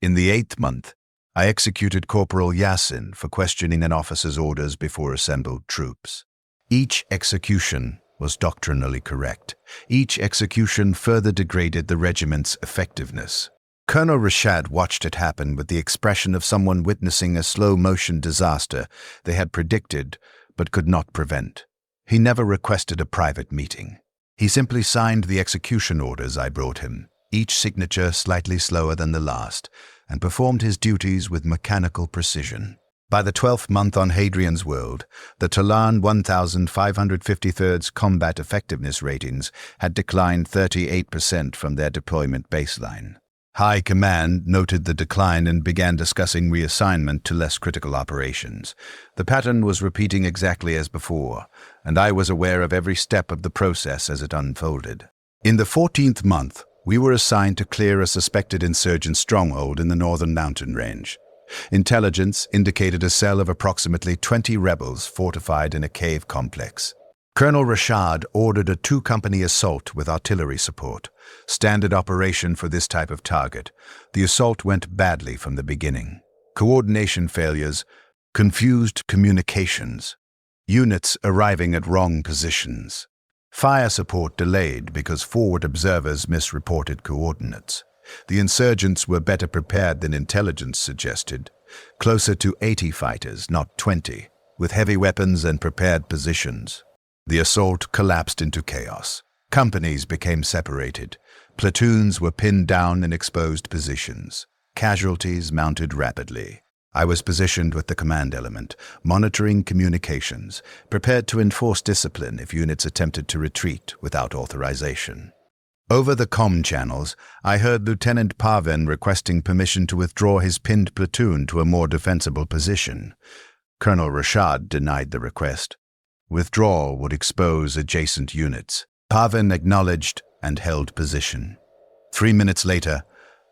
In the 8th month, I executed Corporal Yassin for questioning an officer's orders before assembled troops. Each execution was doctrinally correct. Each execution further degraded the regiment's effectiveness. Colonel Rashad watched it happen with the expression of someone witnessing a slow-motion disaster they had predicted but could not prevent. He never requested a private meeting. He simply signed the execution orders I brought him, each signature slightly slower than the last, and performed his duties with mechanical precision. By the 12th month on Hadrian's World, the Talan 1553rd's combat effectiveness ratings had declined 38% from their deployment baseline. High Command noted the decline and began discussing reassignment to less critical operations. The pattern was repeating exactly as before, and I was aware of every step of the process as it unfolded. In the 14th month, we were assigned to clear a suspected insurgent stronghold in the northern mountain range. Intelligence indicated a cell of approximately 20 rebels fortified in a cave complex. Colonel Rashad ordered a 2-company assault with artillery support, standard operation for this type of target. The assault went badly from the beginning. Coordination failures, confused communications, units arriving at wrong positions. Fire support delayed because forward observers misreported coordinates. The insurgents were better prepared than intelligence suggested, closer to 80 fighters, not 20, with heavy weapons and prepared positions. The assault collapsed into chaos. Companies became separated. Platoons were pinned down in exposed positions. Casualties mounted rapidly. I was positioned with the command element, monitoring communications, prepared to enforce discipline if units attempted to retreat without authorization. Over the comm channels, I heard Lieutenant Parvin requesting permission to withdraw his pinned platoon to a more defensible position. Colonel Rashad denied the request. Withdrawal would expose adjacent units. Parvin acknowledged and held position. 3 minutes later,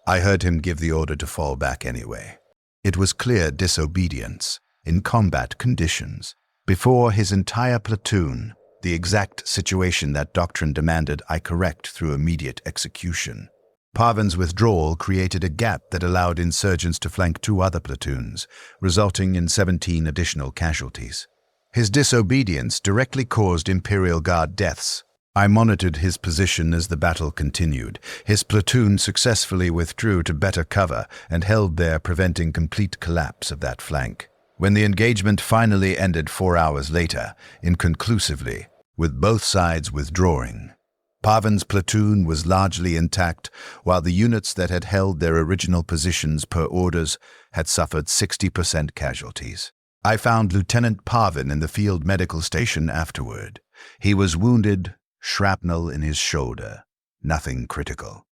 I heard him give the order to fall back anyway. It was clear disobedience in combat conditions. Before his entire platoon, the exact situation that doctrine demanded I correct through immediate execution. Parvin's withdrawal created a gap that allowed insurgents to flank 2 other platoons, resulting in 17 additional casualties. His disobedience directly caused Imperial Guard deaths. I monitored his position as the battle continued. His platoon successfully withdrew to better cover and held there, preventing complete collapse of that flank. When the engagement finally ended 4 hours later, inconclusively, with both sides withdrawing, Parvin's platoon was largely intact, while the units that had held their original positions per orders had suffered 60% casualties. I found Lieutenant Parvin in the field medical station afterward. He was wounded, shrapnel in his shoulder, nothing critical.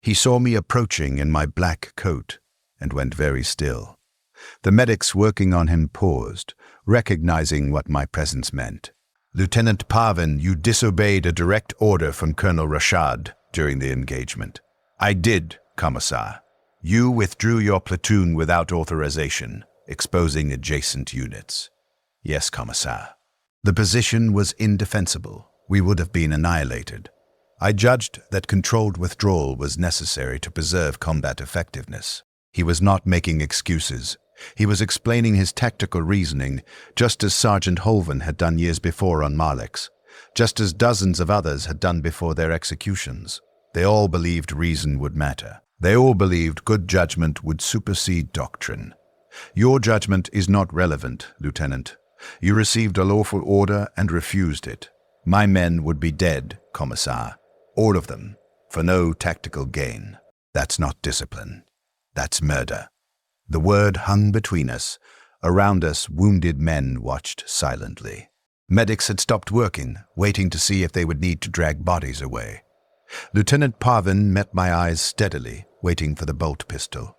He saw me approaching in my black coat and went very still. The medics working on him paused, recognizing what my presence meant. "Lieutenant Parvin, you disobeyed a direct order from Colonel Rashad during the engagement." "I did, Commissar. You withdrew your platoon without authorization, exposing adjacent units." "Yes, Commissar." The position was indefensible. We would have been annihilated. I judged that controlled withdrawal was necessary to preserve combat effectiveness. He was not making excuses. He was explaining his tactical reasoning, just as Sergeant Holven had done years before on Marlex, just as dozens of others had done before their executions. They all believed reason would matter. They all believed good judgment would supersede doctrine. "Your judgment is not relevant, Lieutenant. You received a lawful order and refused it. My men would be dead, Commissar. All of them, for no tactical gain. That's not discipline. That's murder. The word hung between us. Around us, wounded men watched silently. Medics had stopped working, waiting to see if they would need to drag bodies away. Lieutenant Parvin met my eyes steadily, waiting for the bolt pistol.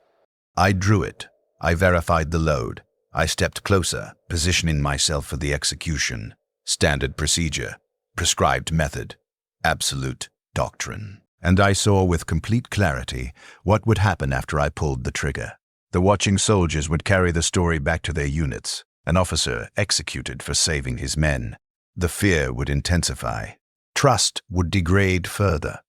I drew it. I verified the load. I stepped closer, positioning myself for the execution. Standard procedure. Prescribed method. Absolute doctrine. And I saw with complete clarity what would happen after I pulled the trigger. The watching soldiers would carry the story back to their units. An officer executed for saving his men. The fear would intensify. Trust would degrade further.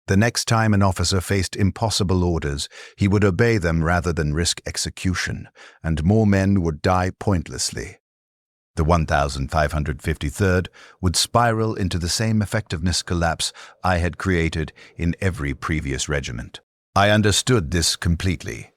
The next time an officer faced impossible orders, he would obey them rather than risk execution, and more men would die pointlessly. The 1553rd would spiral into the same effectiveness collapse I had created in every previous regiment. I understood this completely.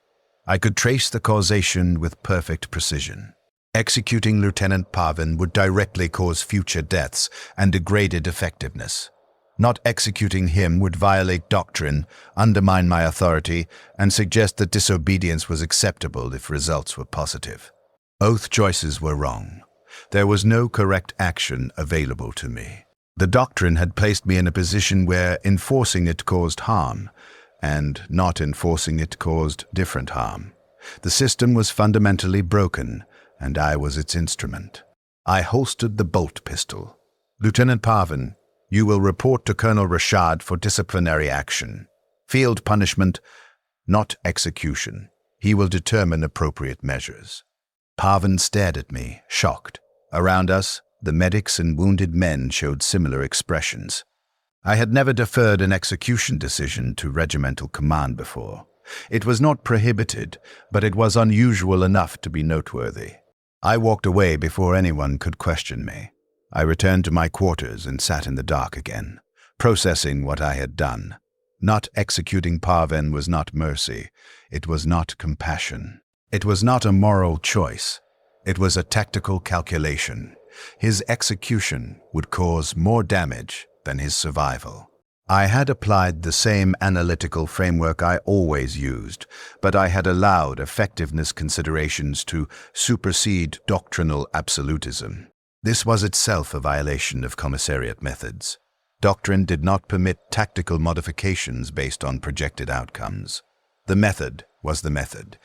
I could trace the causation with perfect precision. Executing Lieutenant Parvin would directly cause future deaths and degraded effectiveness. Not executing him would violate doctrine, undermine my authority, and suggest that disobedience was acceptable if results were positive. Both choices were wrong. There was no correct action available to me. The doctrine had placed me in a position where enforcing it caused harm, and not enforcing it caused different harm. The system was fundamentally broken, and I was its instrument. I holstered the bolt pistol. Lieutenant Parvin, you will report to Colonel Rashad for disciplinary action. Field punishment, not execution. He will determine appropriate measures. Parvin stared at me, shocked. Around us, the medics and wounded men showed similar expressions. I had never deferred an execution decision to regimental command before. It was not prohibited, but it was unusual enough to be noteworthy. I walked away before anyone could question me. I returned to my quarters and sat in the dark again, processing what I had done. Not executing Parvin was not mercy. It was not compassion. It was not a moral choice. It was a tactical calculation. His execution would cause more damage than his survival. I had applied the same analytical framework I always used, but I had allowed effectiveness considerations to supersede doctrinal absolutism. This was itself a violation of commissariat methods. Doctrine did not permit tactical modifications based on projected outcomes. The method was the method.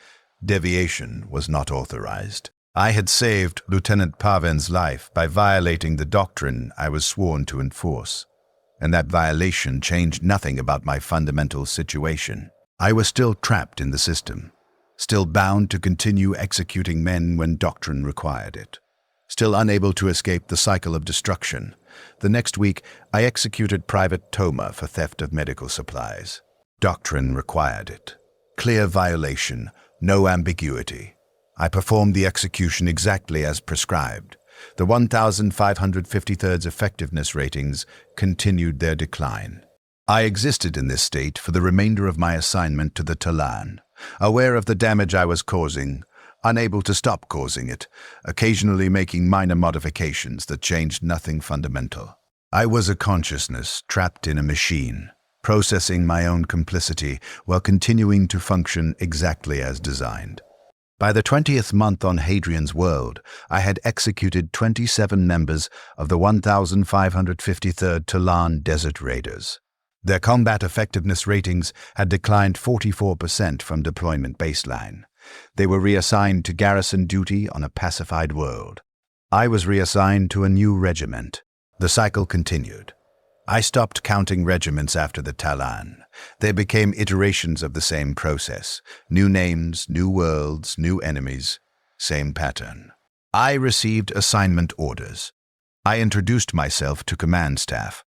Deviation was not authorized. I had saved Lieutenant Parvin's life by violating the doctrine I was sworn to enforce, and that violation changed nothing about my fundamental situation. I was still trapped in the system, still bound to continue executing men when doctrine required it, still unable to escape the cycle of destruction. The next week, I executed Private Toma for theft of medical supplies. Doctrine required it. Clear violation, no ambiguity. I performed the execution exactly as prescribed. The 1553rd's effectiveness ratings continued their decline. I existed in this state for the remainder of my assignment to the Talan, aware of the damage I was causing, unable to stop causing it, occasionally making minor modifications that changed nothing fundamental. I was a consciousness trapped in a machine, processing my own complicity while continuing to function exactly as designed. By the 20th month on Hadrian's World, I had executed 27 members of the 1553rd Talan Desert Raiders. Their combat effectiveness ratings had declined 44% from deployment baseline. They were reassigned to garrison duty on a pacified world. I was reassigned to a new regiment. The cycle continued. I stopped counting regiments after the Talan. They became iterations of the same process. New names, new worlds, new enemies, same pattern. I received assignment orders. I introduced myself to command staff.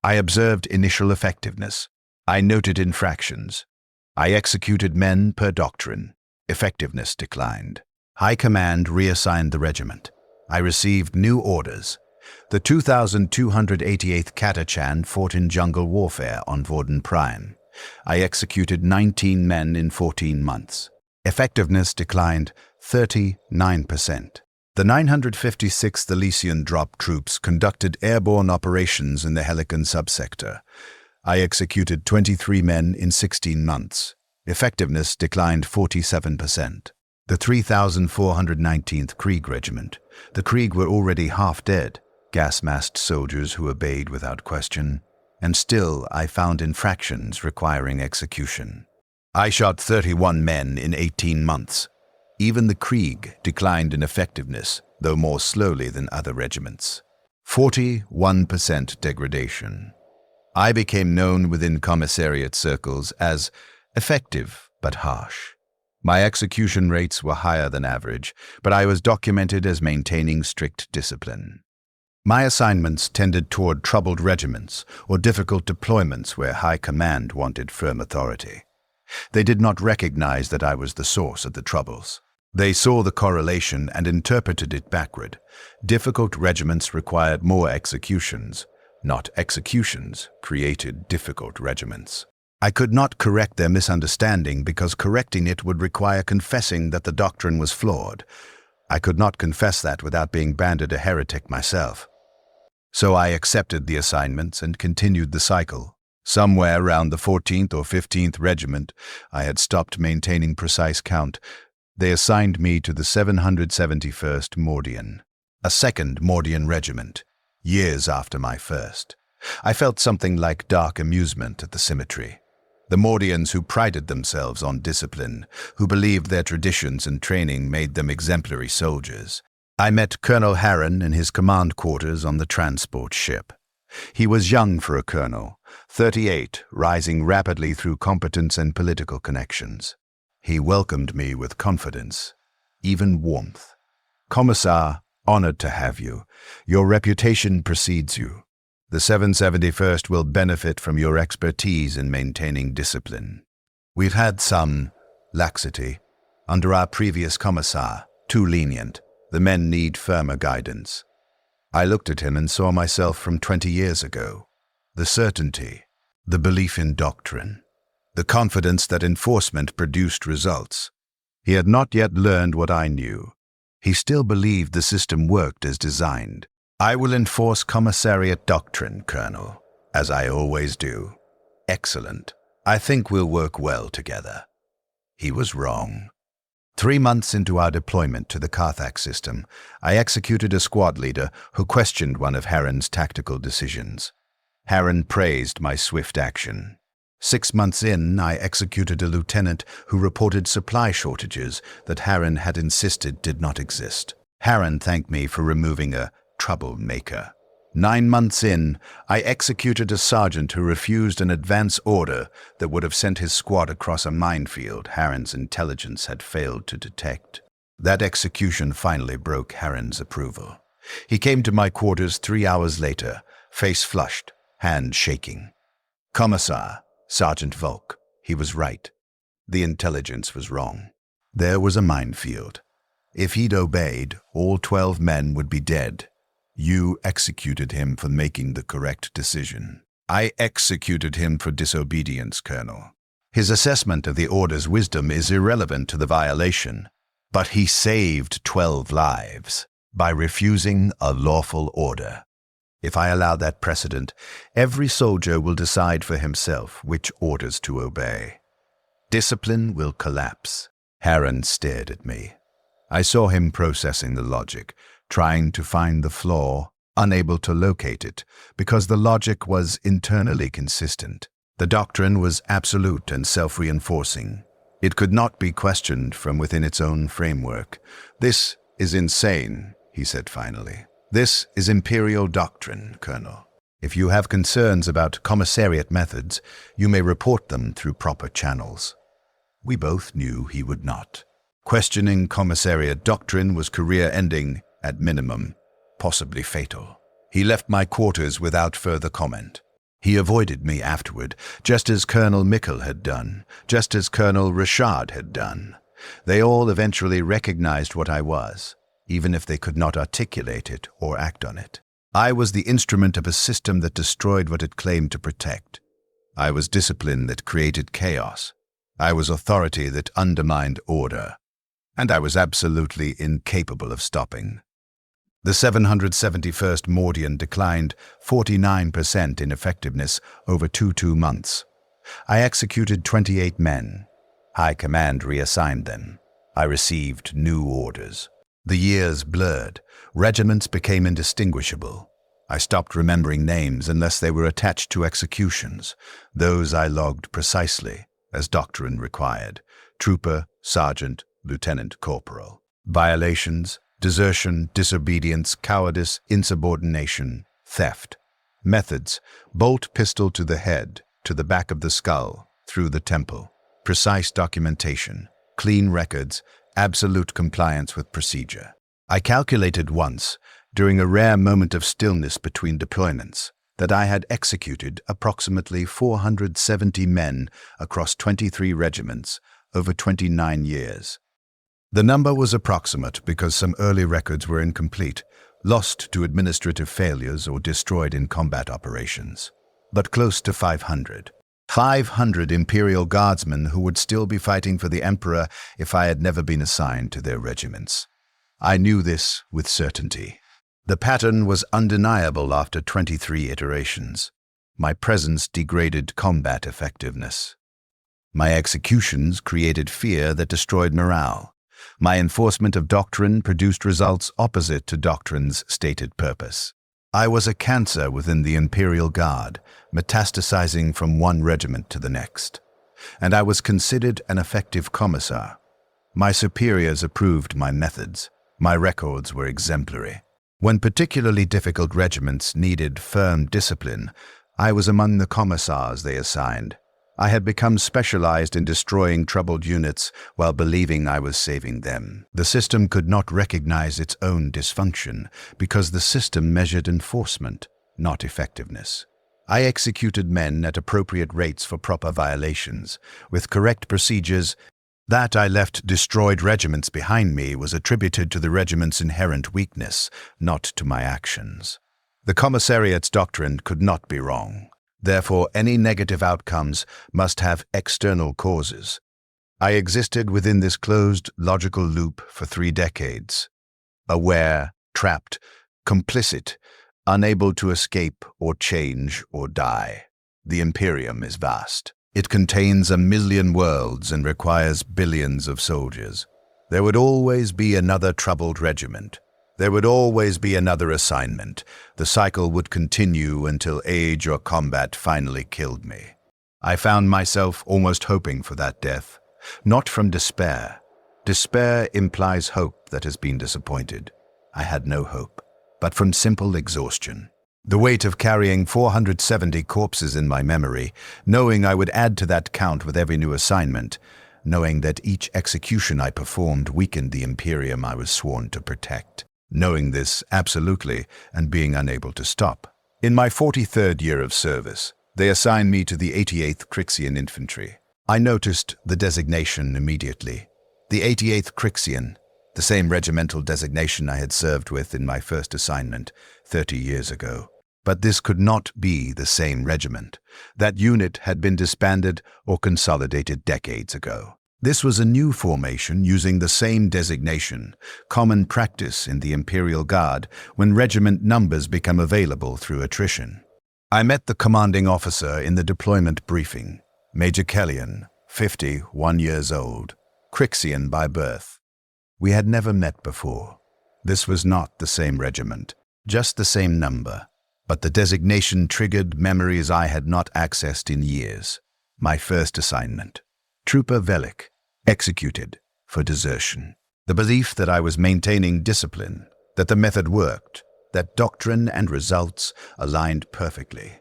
I observed initial effectiveness. I noted infractions. I executed men per doctrine. Effectiveness declined. High Command reassigned the regiment. I received new orders. The 2288th Katachan fought in jungle warfare on Vorden Prime. I executed 19 men in 14 months. Effectiveness declined 39%. The 956th Elysian Drop Troops conducted airborne operations in the Helican subsector. I executed 23 men in 16 months. Effectiveness declined 47%. The 3,419th Krieg Regiment. The Krieg were already half dead, gas-masked soldiers who obeyed without question, and still I found infractions requiring execution. I shot 31 men in 18 months. Even the Krieg declined in effectiveness, though more slowly than other regiments. 41% degradation. I became known within commissariat circles as effective but harsh. My execution rates were higher than average, but I was documented as maintaining strict discipline. My assignments tended toward troubled regiments or difficult deployments where high command wanted firm authority. They did not recognize that I was the source of the troubles. They saw the correlation and interpreted it backward. Difficult regiments required more executions, not executions created difficult regiments. I could not correct their misunderstanding because correcting it would require confessing that the doctrine was flawed. I could not confess that without being branded a heretic myself. So I accepted the assignments and continued the cycle. Somewhere around the 14th or 15th regiment, I had stopped maintaining precise count. They assigned me to the 771st Mordian, a second Mordian regiment, years after my first. I felt something like dark amusement at the symmetry. The Mordians who prided themselves on discipline, who believed their traditions and training made them exemplary soldiers. I met Colonel Harron in his command quarters on the transport ship. He was young for a colonel, 38, rising rapidly through competence and political connections. He welcomed me with confidence, even warmth. "Commissar, honored to have you. Your reputation precedes you. The 771st will benefit from your expertise in maintaining discipline. We've had some laxity under our previous commissar, too lenient. The men need firmer guidance." I looked at him and saw myself from 20 years ago. The certainty, the belief in doctrine, the confidence that enforcement produced results. He had not yet learned what I knew. He still believed the system worked as designed. "I will enforce commissariat doctrine, Colonel, as I always do." "Excellent. I think we'll work well together." He was wrong. 3 months into our deployment to the Carthax system, I executed a squad leader who questioned one of Harron's tactical decisions. Harron praised my swift action. 6 months in, I executed a lieutenant who reported supply shortages that Harron had insisted did not exist. Harron thanked me for removing a troublemaker. 9 months in, I executed a sergeant who refused an advance order that would have sent his squad across a minefield Harron's intelligence had failed to detect. That execution finally broke Harron's approval. He came to my quarters 3 hours later, face flushed, hand shaking. "Commissar, Sergeant Volk." He was right. The intelligence was wrong. There was a minefield. If he'd obeyed, all 12 men would be dead. You executed him for making the correct decision. I executed him for disobedience, Colonel. His assessment of the order's wisdom is irrelevant to the violation, but he saved 12 lives by refusing a lawful order. If I allow that precedent, every soldier will decide for himself which orders to obey. Discipline will collapse. Harron stared at me. I saw him processing the logic, trying to find the flaw, unable to locate it, because the logic was internally consistent. The doctrine was absolute and self-reinforcing. It could not be questioned from within its own framework. "This is insane," he said finally. "This is imperial doctrine, Colonel. If you have concerns about commissariat methods, you may report them through proper channels." We both knew he would not. Questioning commissariat doctrine was career-ending, at minimum, possibly fatal. He left my quarters without further comment. He avoided me afterward, just as Colonel Mikkel had done, just as Colonel Richard had done. They all eventually recognized what I was, even if they could not articulate it or act on it. I was the instrument of a system that destroyed what it claimed to protect. I was discipline that created chaos. I was authority that undermined order. and I was absolutely incapable of stopping. The 771st Mordian declined 49% in effectiveness over 2 months. I executed 28 men. High Command reassigned them. I received new orders. The years blurred. Regiments became indistinguishable. I stopped remembering names unless they were attached to executions. Those I logged precisely, as doctrine required: trooper, sergeant, lieutenant, corporal. Violations: desertion, disobedience, cowardice, insubordination, theft. Methods: bolt pistol to the head, to the back of the skull, through the temple. Precise documentation, clean records, absolute compliance with procedure. I calculated once, during a rare moment of stillness between deployments, that I had executed approximately 470 men across 23 regiments over 29 years. The number was approximate because some early records were incomplete, lost to administrative failures or destroyed in combat operations. But close to 500. 500 Imperial Guardsmen who would still be fighting for the Emperor if I had never been assigned to their regiments. I knew this with certainty. The pattern was undeniable after 23 iterations. My presence degraded combat effectiveness. My executions created fear that destroyed morale. My enforcement of doctrine produced results opposite to doctrine's stated purpose. I was a cancer within the Imperial Guard, metastasizing from one regiment to the next. And I was considered an effective commissar. My superiors approved my methods. My records were exemplary. When particularly difficult regiments needed firm discipline, I was among the commissars they assigned. I had become specialized in destroying troubled units while believing I was saving them. The system could not recognize its own dysfunction because the system measured enforcement, not effectiveness. I executed men at appropriate rates for proper violations, with correct procedures. That I left destroyed regiments behind me was attributed to the regiment's inherent weakness, not to my actions. The commissariat's doctrine could not be wrong. Therefore, any negative outcomes must have external causes. I existed within this closed, logical loop for 3 decades. Aware, trapped, complicit, unable to escape or change or die. The Imperium is vast. It contains 1,000,000 worlds and requires billions of soldiers. There would always be another troubled regiment. There would always be another assignment. The cycle would continue until age or combat finally killed me. I found myself almost hoping for that death, not from despair. Despair implies hope that has been disappointed. I had no hope, but from simple exhaustion. The weight of carrying 470 corpses in my memory, knowing I would add to that count with every new assignment, knowing that each execution I performed weakened the Imperium I was sworn to protect. Knowing this absolutely and being unable to stop. In my 43rd year of service, they assigned me to the 88th Crixian Infantry. I noticed the designation immediately. The 88th Crixian, the same regimental designation I had served with in my first assignment 30 years ago. But this could not be the same regiment. That unit had been disbanded or consolidated decades ago. This was a new formation using the same designation, common practice in the Imperial Guard when regiment numbers become available through attrition. I met the commanding officer in the deployment briefing, Major Kellyan, 51 years old, Crixian by birth. We had never met before. This was not the same regiment, just the same number, but the designation triggered memories I had not accessed in years. My first assignment. Trooper Velik, executed for desertion. The belief that I was maintaining discipline, that the method worked, that doctrine and results aligned perfectly.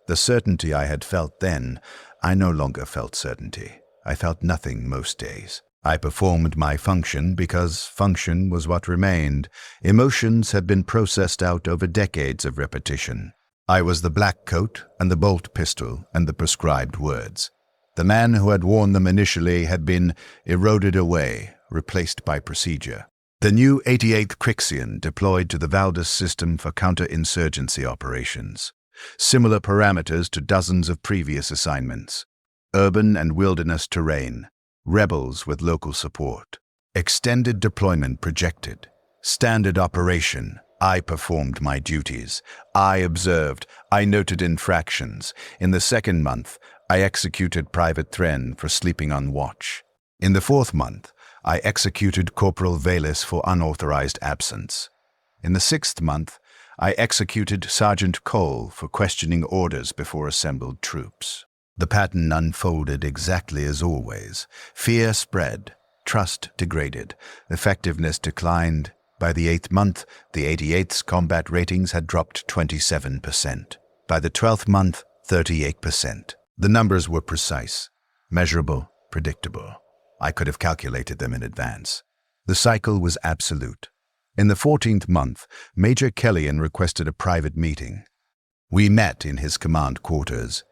The certainty I had felt then, I no longer felt certainty. I felt nothing most days. I performed my function because function was what remained. Emotions had been processed out over decades of repetition. I was the black coat and the bolt pistol and the prescribed words. The man who had worn them initially had been eroded away, replaced by procedure. The new 88th Crixian deployed to the Valdis system for counterinsurgency operations. Similar parameters to dozens of previous assignments. Urban and wilderness terrain. Rebels with local support. Extended deployment projected. Standard operation. I performed my duties. I observed. I noted infractions. In the second month, I executed Private Thren for sleeping on watch. In the fourth month, I executed Corporal Valis for unauthorized absence. In the sixth month, I executed Sergeant Cole for questioning orders before assembled troops. The pattern unfolded exactly as always. Fear spread. Trust degraded. Effectiveness declined. By the 8th month, the 88th's combat ratings had dropped 27%. By the 12th month, 38%. The numbers were precise, measurable, predictable. I could have calculated them in advance. The cycle was absolute. In the 14th month, Major Kellyan requested a private meeting. We met in his command quarters.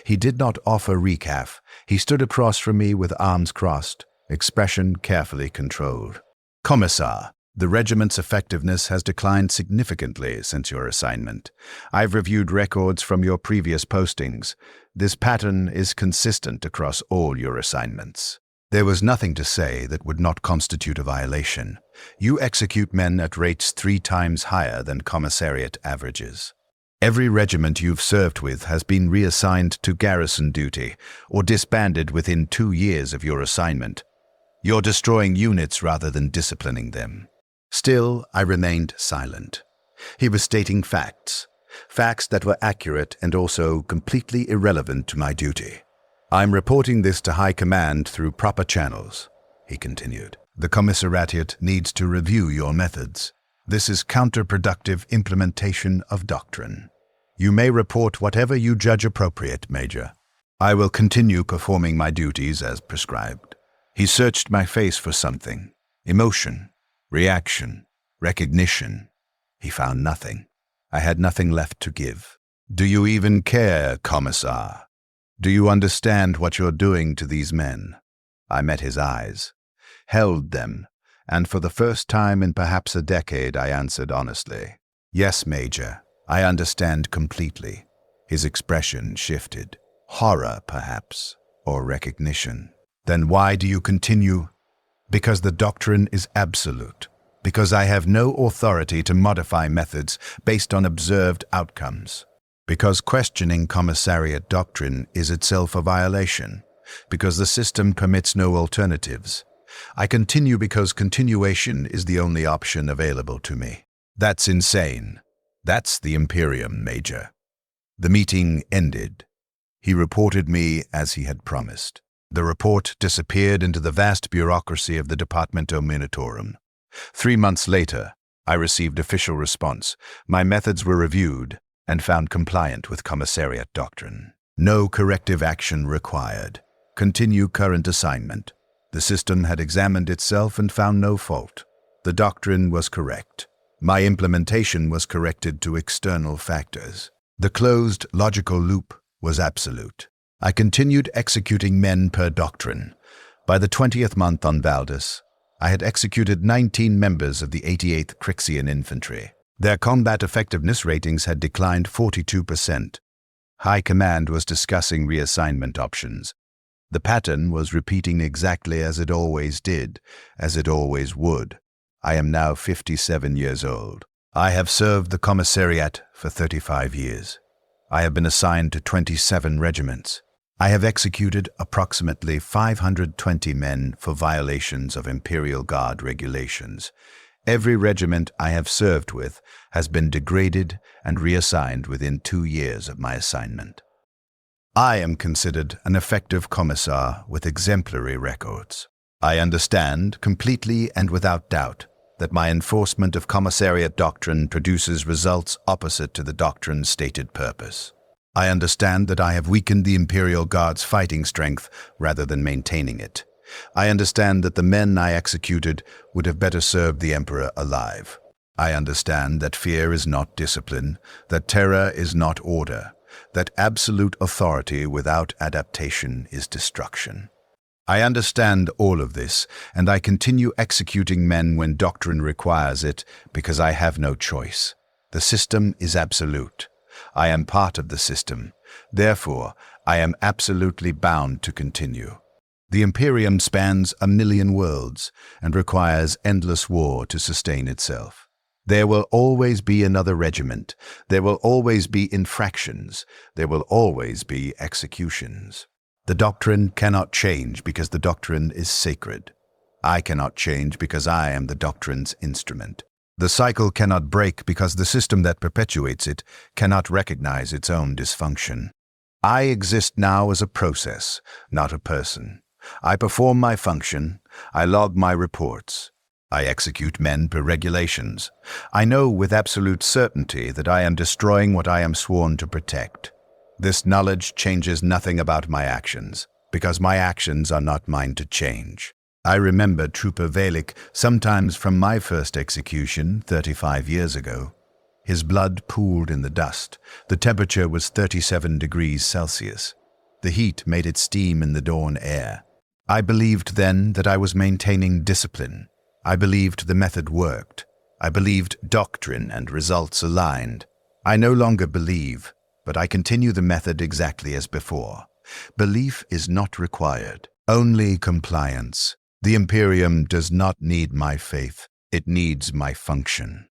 He did not offer recaf. He stood across from me with arms crossed, expression carefully controlled. Commissar, the regiment's effectiveness has declined significantly since your assignment. I've reviewed records from your previous postings. This pattern is consistent across all your assignments. There was nothing to say that would not constitute a violation. You execute men at rates 3 times higher than commissariat averages. Every regiment you've served with has been reassigned to garrison duty or disbanded within 2 years of your assignment. You're destroying units rather than disciplining them. Still, I remained silent. He was stating facts that were accurate and also completely irrelevant to my duty. I'm reporting this to High Command through proper channels, he continued. The Commissariat needs to review your methods. This is counterproductive implementation of doctrine. You may report whatever you judge appropriate, Major. I will continue performing my duties as prescribed. He searched my face for something. Emotion, reaction, recognition. He found nothing. I had nothing left to give. Do you even care, Commissar? Do you understand what you're doing to these men? I met his eyes, held them, and for the first time in perhaps a decade I answered honestly. Yes, Major, I understand completely. His expression shifted. Horror, perhaps, or recognition. Then why do you continue? Because the doctrine is absolute. Because I have no authority to modify methods based on observed outcomes. Because questioning commissariat doctrine is itself a violation. Because the system permits no alternatives. I continue because continuation is the only option available to me. That's insane. That's the Imperium, Major. The meeting ended. He reported me as he had promised. The report disappeared into the vast bureaucracy of the Departamento Minatorum. 3 months later, I received official response. My methods were reviewed and found compliant with commissariat doctrine. No corrective action required. Continue current assignment. The system had examined itself and found no fault. The doctrine was correct. My implementation was corrected to external factors. The closed logical loop was absolute. I continued executing men per doctrine. By the 20th month on Valdis, I had executed 19 members of the 88th Crixian Infantry. Their combat effectiveness ratings had declined 42%. High Command was discussing reassignment options. The pattern was repeating exactly as it always did, as it always would. I am now 57 years old. I have served the commissariat for 35 years. I have been assigned to 27 regiments. I have executed approximately 520 men for violations of Imperial Guard regulations. Every regiment I have served with has been degraded and reassigned within 2 years of my assignment. I am considered an effective commissar with exemplary records. I understand completely and without doubt that my enforcement of commissariat doctrine produces results opposite to the doctrine's stated purpose. I understand that I have weakened the Imperial Guard's fighting strength rather than maintaining it. I understand that the men I executed would have better served the Emperor alive. I understand that fear is not discipline, that terror is not order, that absolute authority without adaptation is destruction. I understand all of this, and I continue executing men when doctrine requires it because I have no choice. The system is absolute. I am part of the system. Therefore, I am absolutely bound to continue. The Imperium spans 1,000,000 worlds and requires endless war to sustain itself. There will always be another regiment. There will always be infractions. There will always be executions. The doctrine cannot change because the doctrine is sacred. I cannot change because I am the doctrine's instrument. The cycle cannot break because the system that perpetuates it cannot recognize its own dysfunction. I exist now as a process, not a person. I perform my function. I log my reports. I execute men per regulations. I know with absolute certainty that I am destroying what I am sworn to protect. This knowledge changes nothing about my actions, because my actions are not mine to change. I remember Trooper Velic sometimes from my first execution 35 years ago. His blood pooled in the dust. The temperature was 37 degrees Celsius. The heat made it steam in the dawn air. I believed then that I was maintaining discipline. I believed the method worked. I believed doctrine and results aligned. I no longer believe, but I continue the method exactly as before. Belief is not required, only compliance. The Imperium does not need my faith, it needs my function.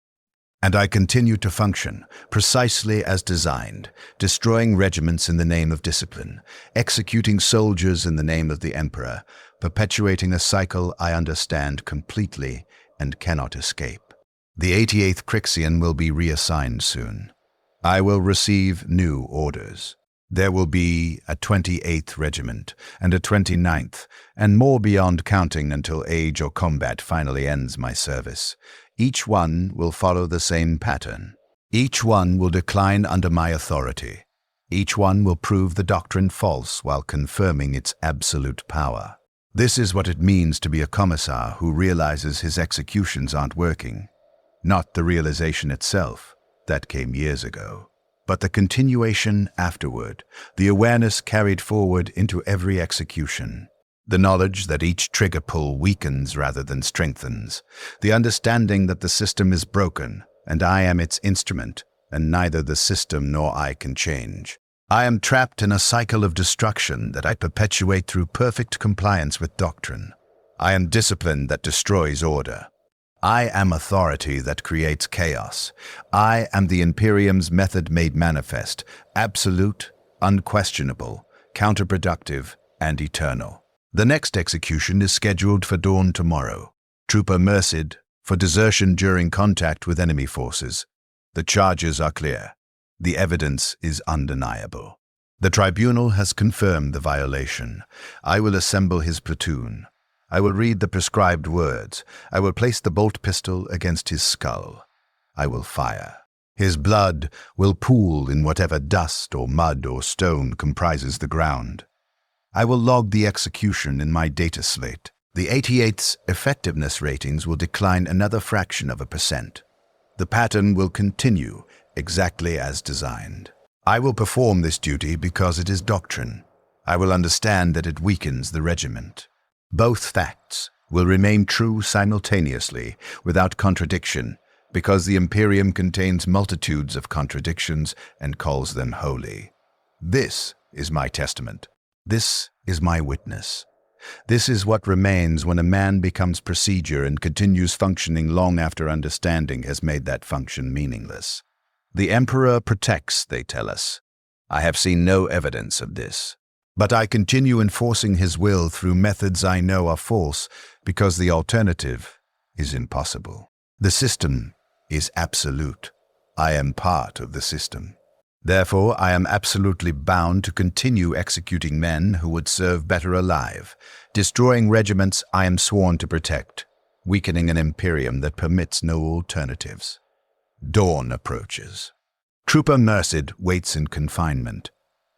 And I continue to function, precisely as designed, destroying regiments in the name of discipline, executing soldiers in the name of the Emperor, perpetuating a cycle I understand completely and cannot escape. The 88th Crixian will be reassigned soon. I will receive new orders. There will be a 28th Regiment and a 29th, and more beyond counting until age or combat finally ends my service. Each one will follow the same pattern. Each one will decline under my authority. Each one will prove the doctrine false while confirming its absolute power. This is what it means to be a Commissar who realizes his executions aren't working. Not the realization itself, that came years ago, but the continuation afterward, the awareness carried forward into every execution. The knowledge that each trigger pull weakens rather than strengthens. The understanding that the system is broken, and I am its instrument, and neither the system nor I can change. I am trapped in a cycle of destruction that I perpetuate through perfect compliance with doctrine. I am discipline that destroys order. I am authority that creates chaos. I am the Imperium's method made manifest, absolute, unquestionable, counterproductive, and eternal. The next execution is scheduled for dawn tomorrow. Trooper Immersive, for desertion during contact with enemy forces. The charges are clear. The evidence is undeniable. The tribunal has confirmed the violation. I will assemble his platoon. I will read the prescribed words. I will place the bolt pistol against his skull. I will fire. His blood will pool in whatever dust or mud or stone comprises the ground. I will log the execution in my data slate. The 88th's effectiveness ratings will decline another fraction of a %. The pattern will continue exactly as designed. I will perform this duty because it is doctrine. I will understand that it weakens the regiment. Both facts will remain true simultaneously, without contradiction, because the Imperium contains multitudes of contradictions and calls them holy. This is my testament. This is my witness. This is what remains when a man becomes procedure and continues functioning long after understanding has made that function meaningless. The Emperor protects, they tell us. I have seen no evidence of this. But I continue enforcing his will through methods I know are false because the alternative is impossible. The system is absolute. I am part of the system. Therefore, I am absolutely bound to continue executing men who would serve better alive, destroying regiments I am sworn to protect, weakening an Imperium that permits no alternatives. Dawn approaches. Trooper Immersive waits in confinement.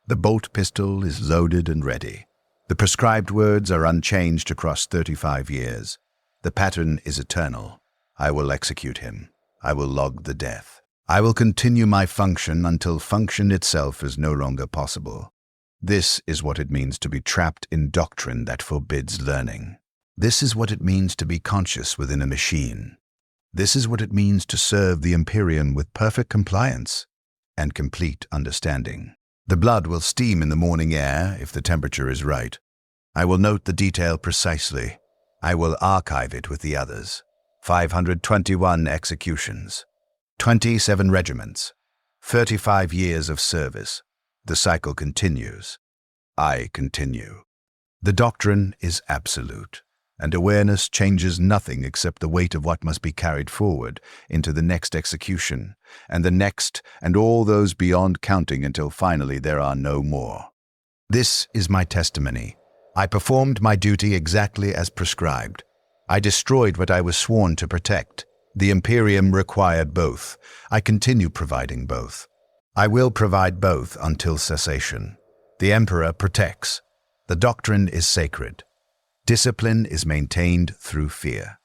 The bolt pistol is loaded and ready. The prescribed words are unchanged across 35 years. The pattern is eternal. I will execute him. I will log the death. I will continue my function until function itself is no longer possible. This is what it means to be trapped in doctrine that forbids learning. This is what it means to be conscious within a machine. This is what it means to serve the Imperium with perfect compliance and complete understanding. The blood will steam in the morning air if the temperature is right. I will note the detail precisely. I will archive it with the others. 521 executions, 27 regiments, 35 years of service. The cycle continues. I continue. The doctrine is absolute, and awareness changes nothing except the weight of what must be carried forward into the next execution, and the next, and all those beyond counting until finally there are no more. This is my testimony. I performed my duty exactly as prescribed. I destroyed what I was sworn to protect. The Imperium required both. I continue providing both. I will provide both until cessation. The Emperor protects. The doctrine is sacred. Discipline is maintained through fear.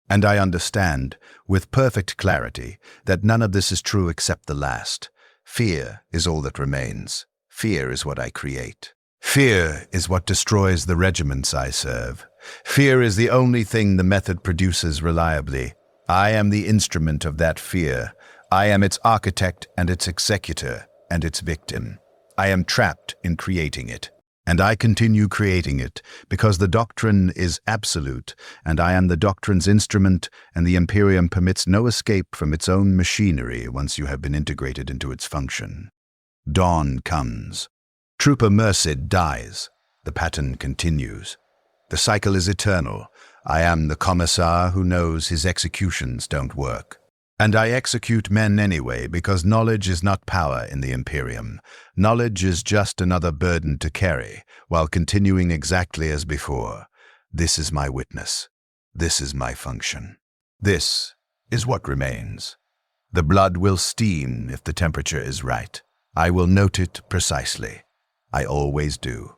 And I understand, with perfect clarity, that none of this is true except the last. Fear is all that remains. Fear is what I create. Fear is what destroys the regiments I serve. Fear is the only thing the method produces reliably. I am the instrument of that fear. I am its architect and its executor and its victim. I am trapped in creating it. And I continue creating it because the doctrine is absolute, and I am the doctrine's instrument, and the Imperium permits no escape from its own machinery once you have been integrated into its function. Dawn comes. Trooper Mercid dies. The pattern continues. The cycle is eternal. I am the Commissar who knows his executions don't work. And I execute men anyway because knowledge is not power in the Imperium. Knowledge is just another burden to carry, while continuing exactly as before. This is my witness. This is my function. This is what remains. The blood will steam if the temperature is right. I will note it precisely. I always do.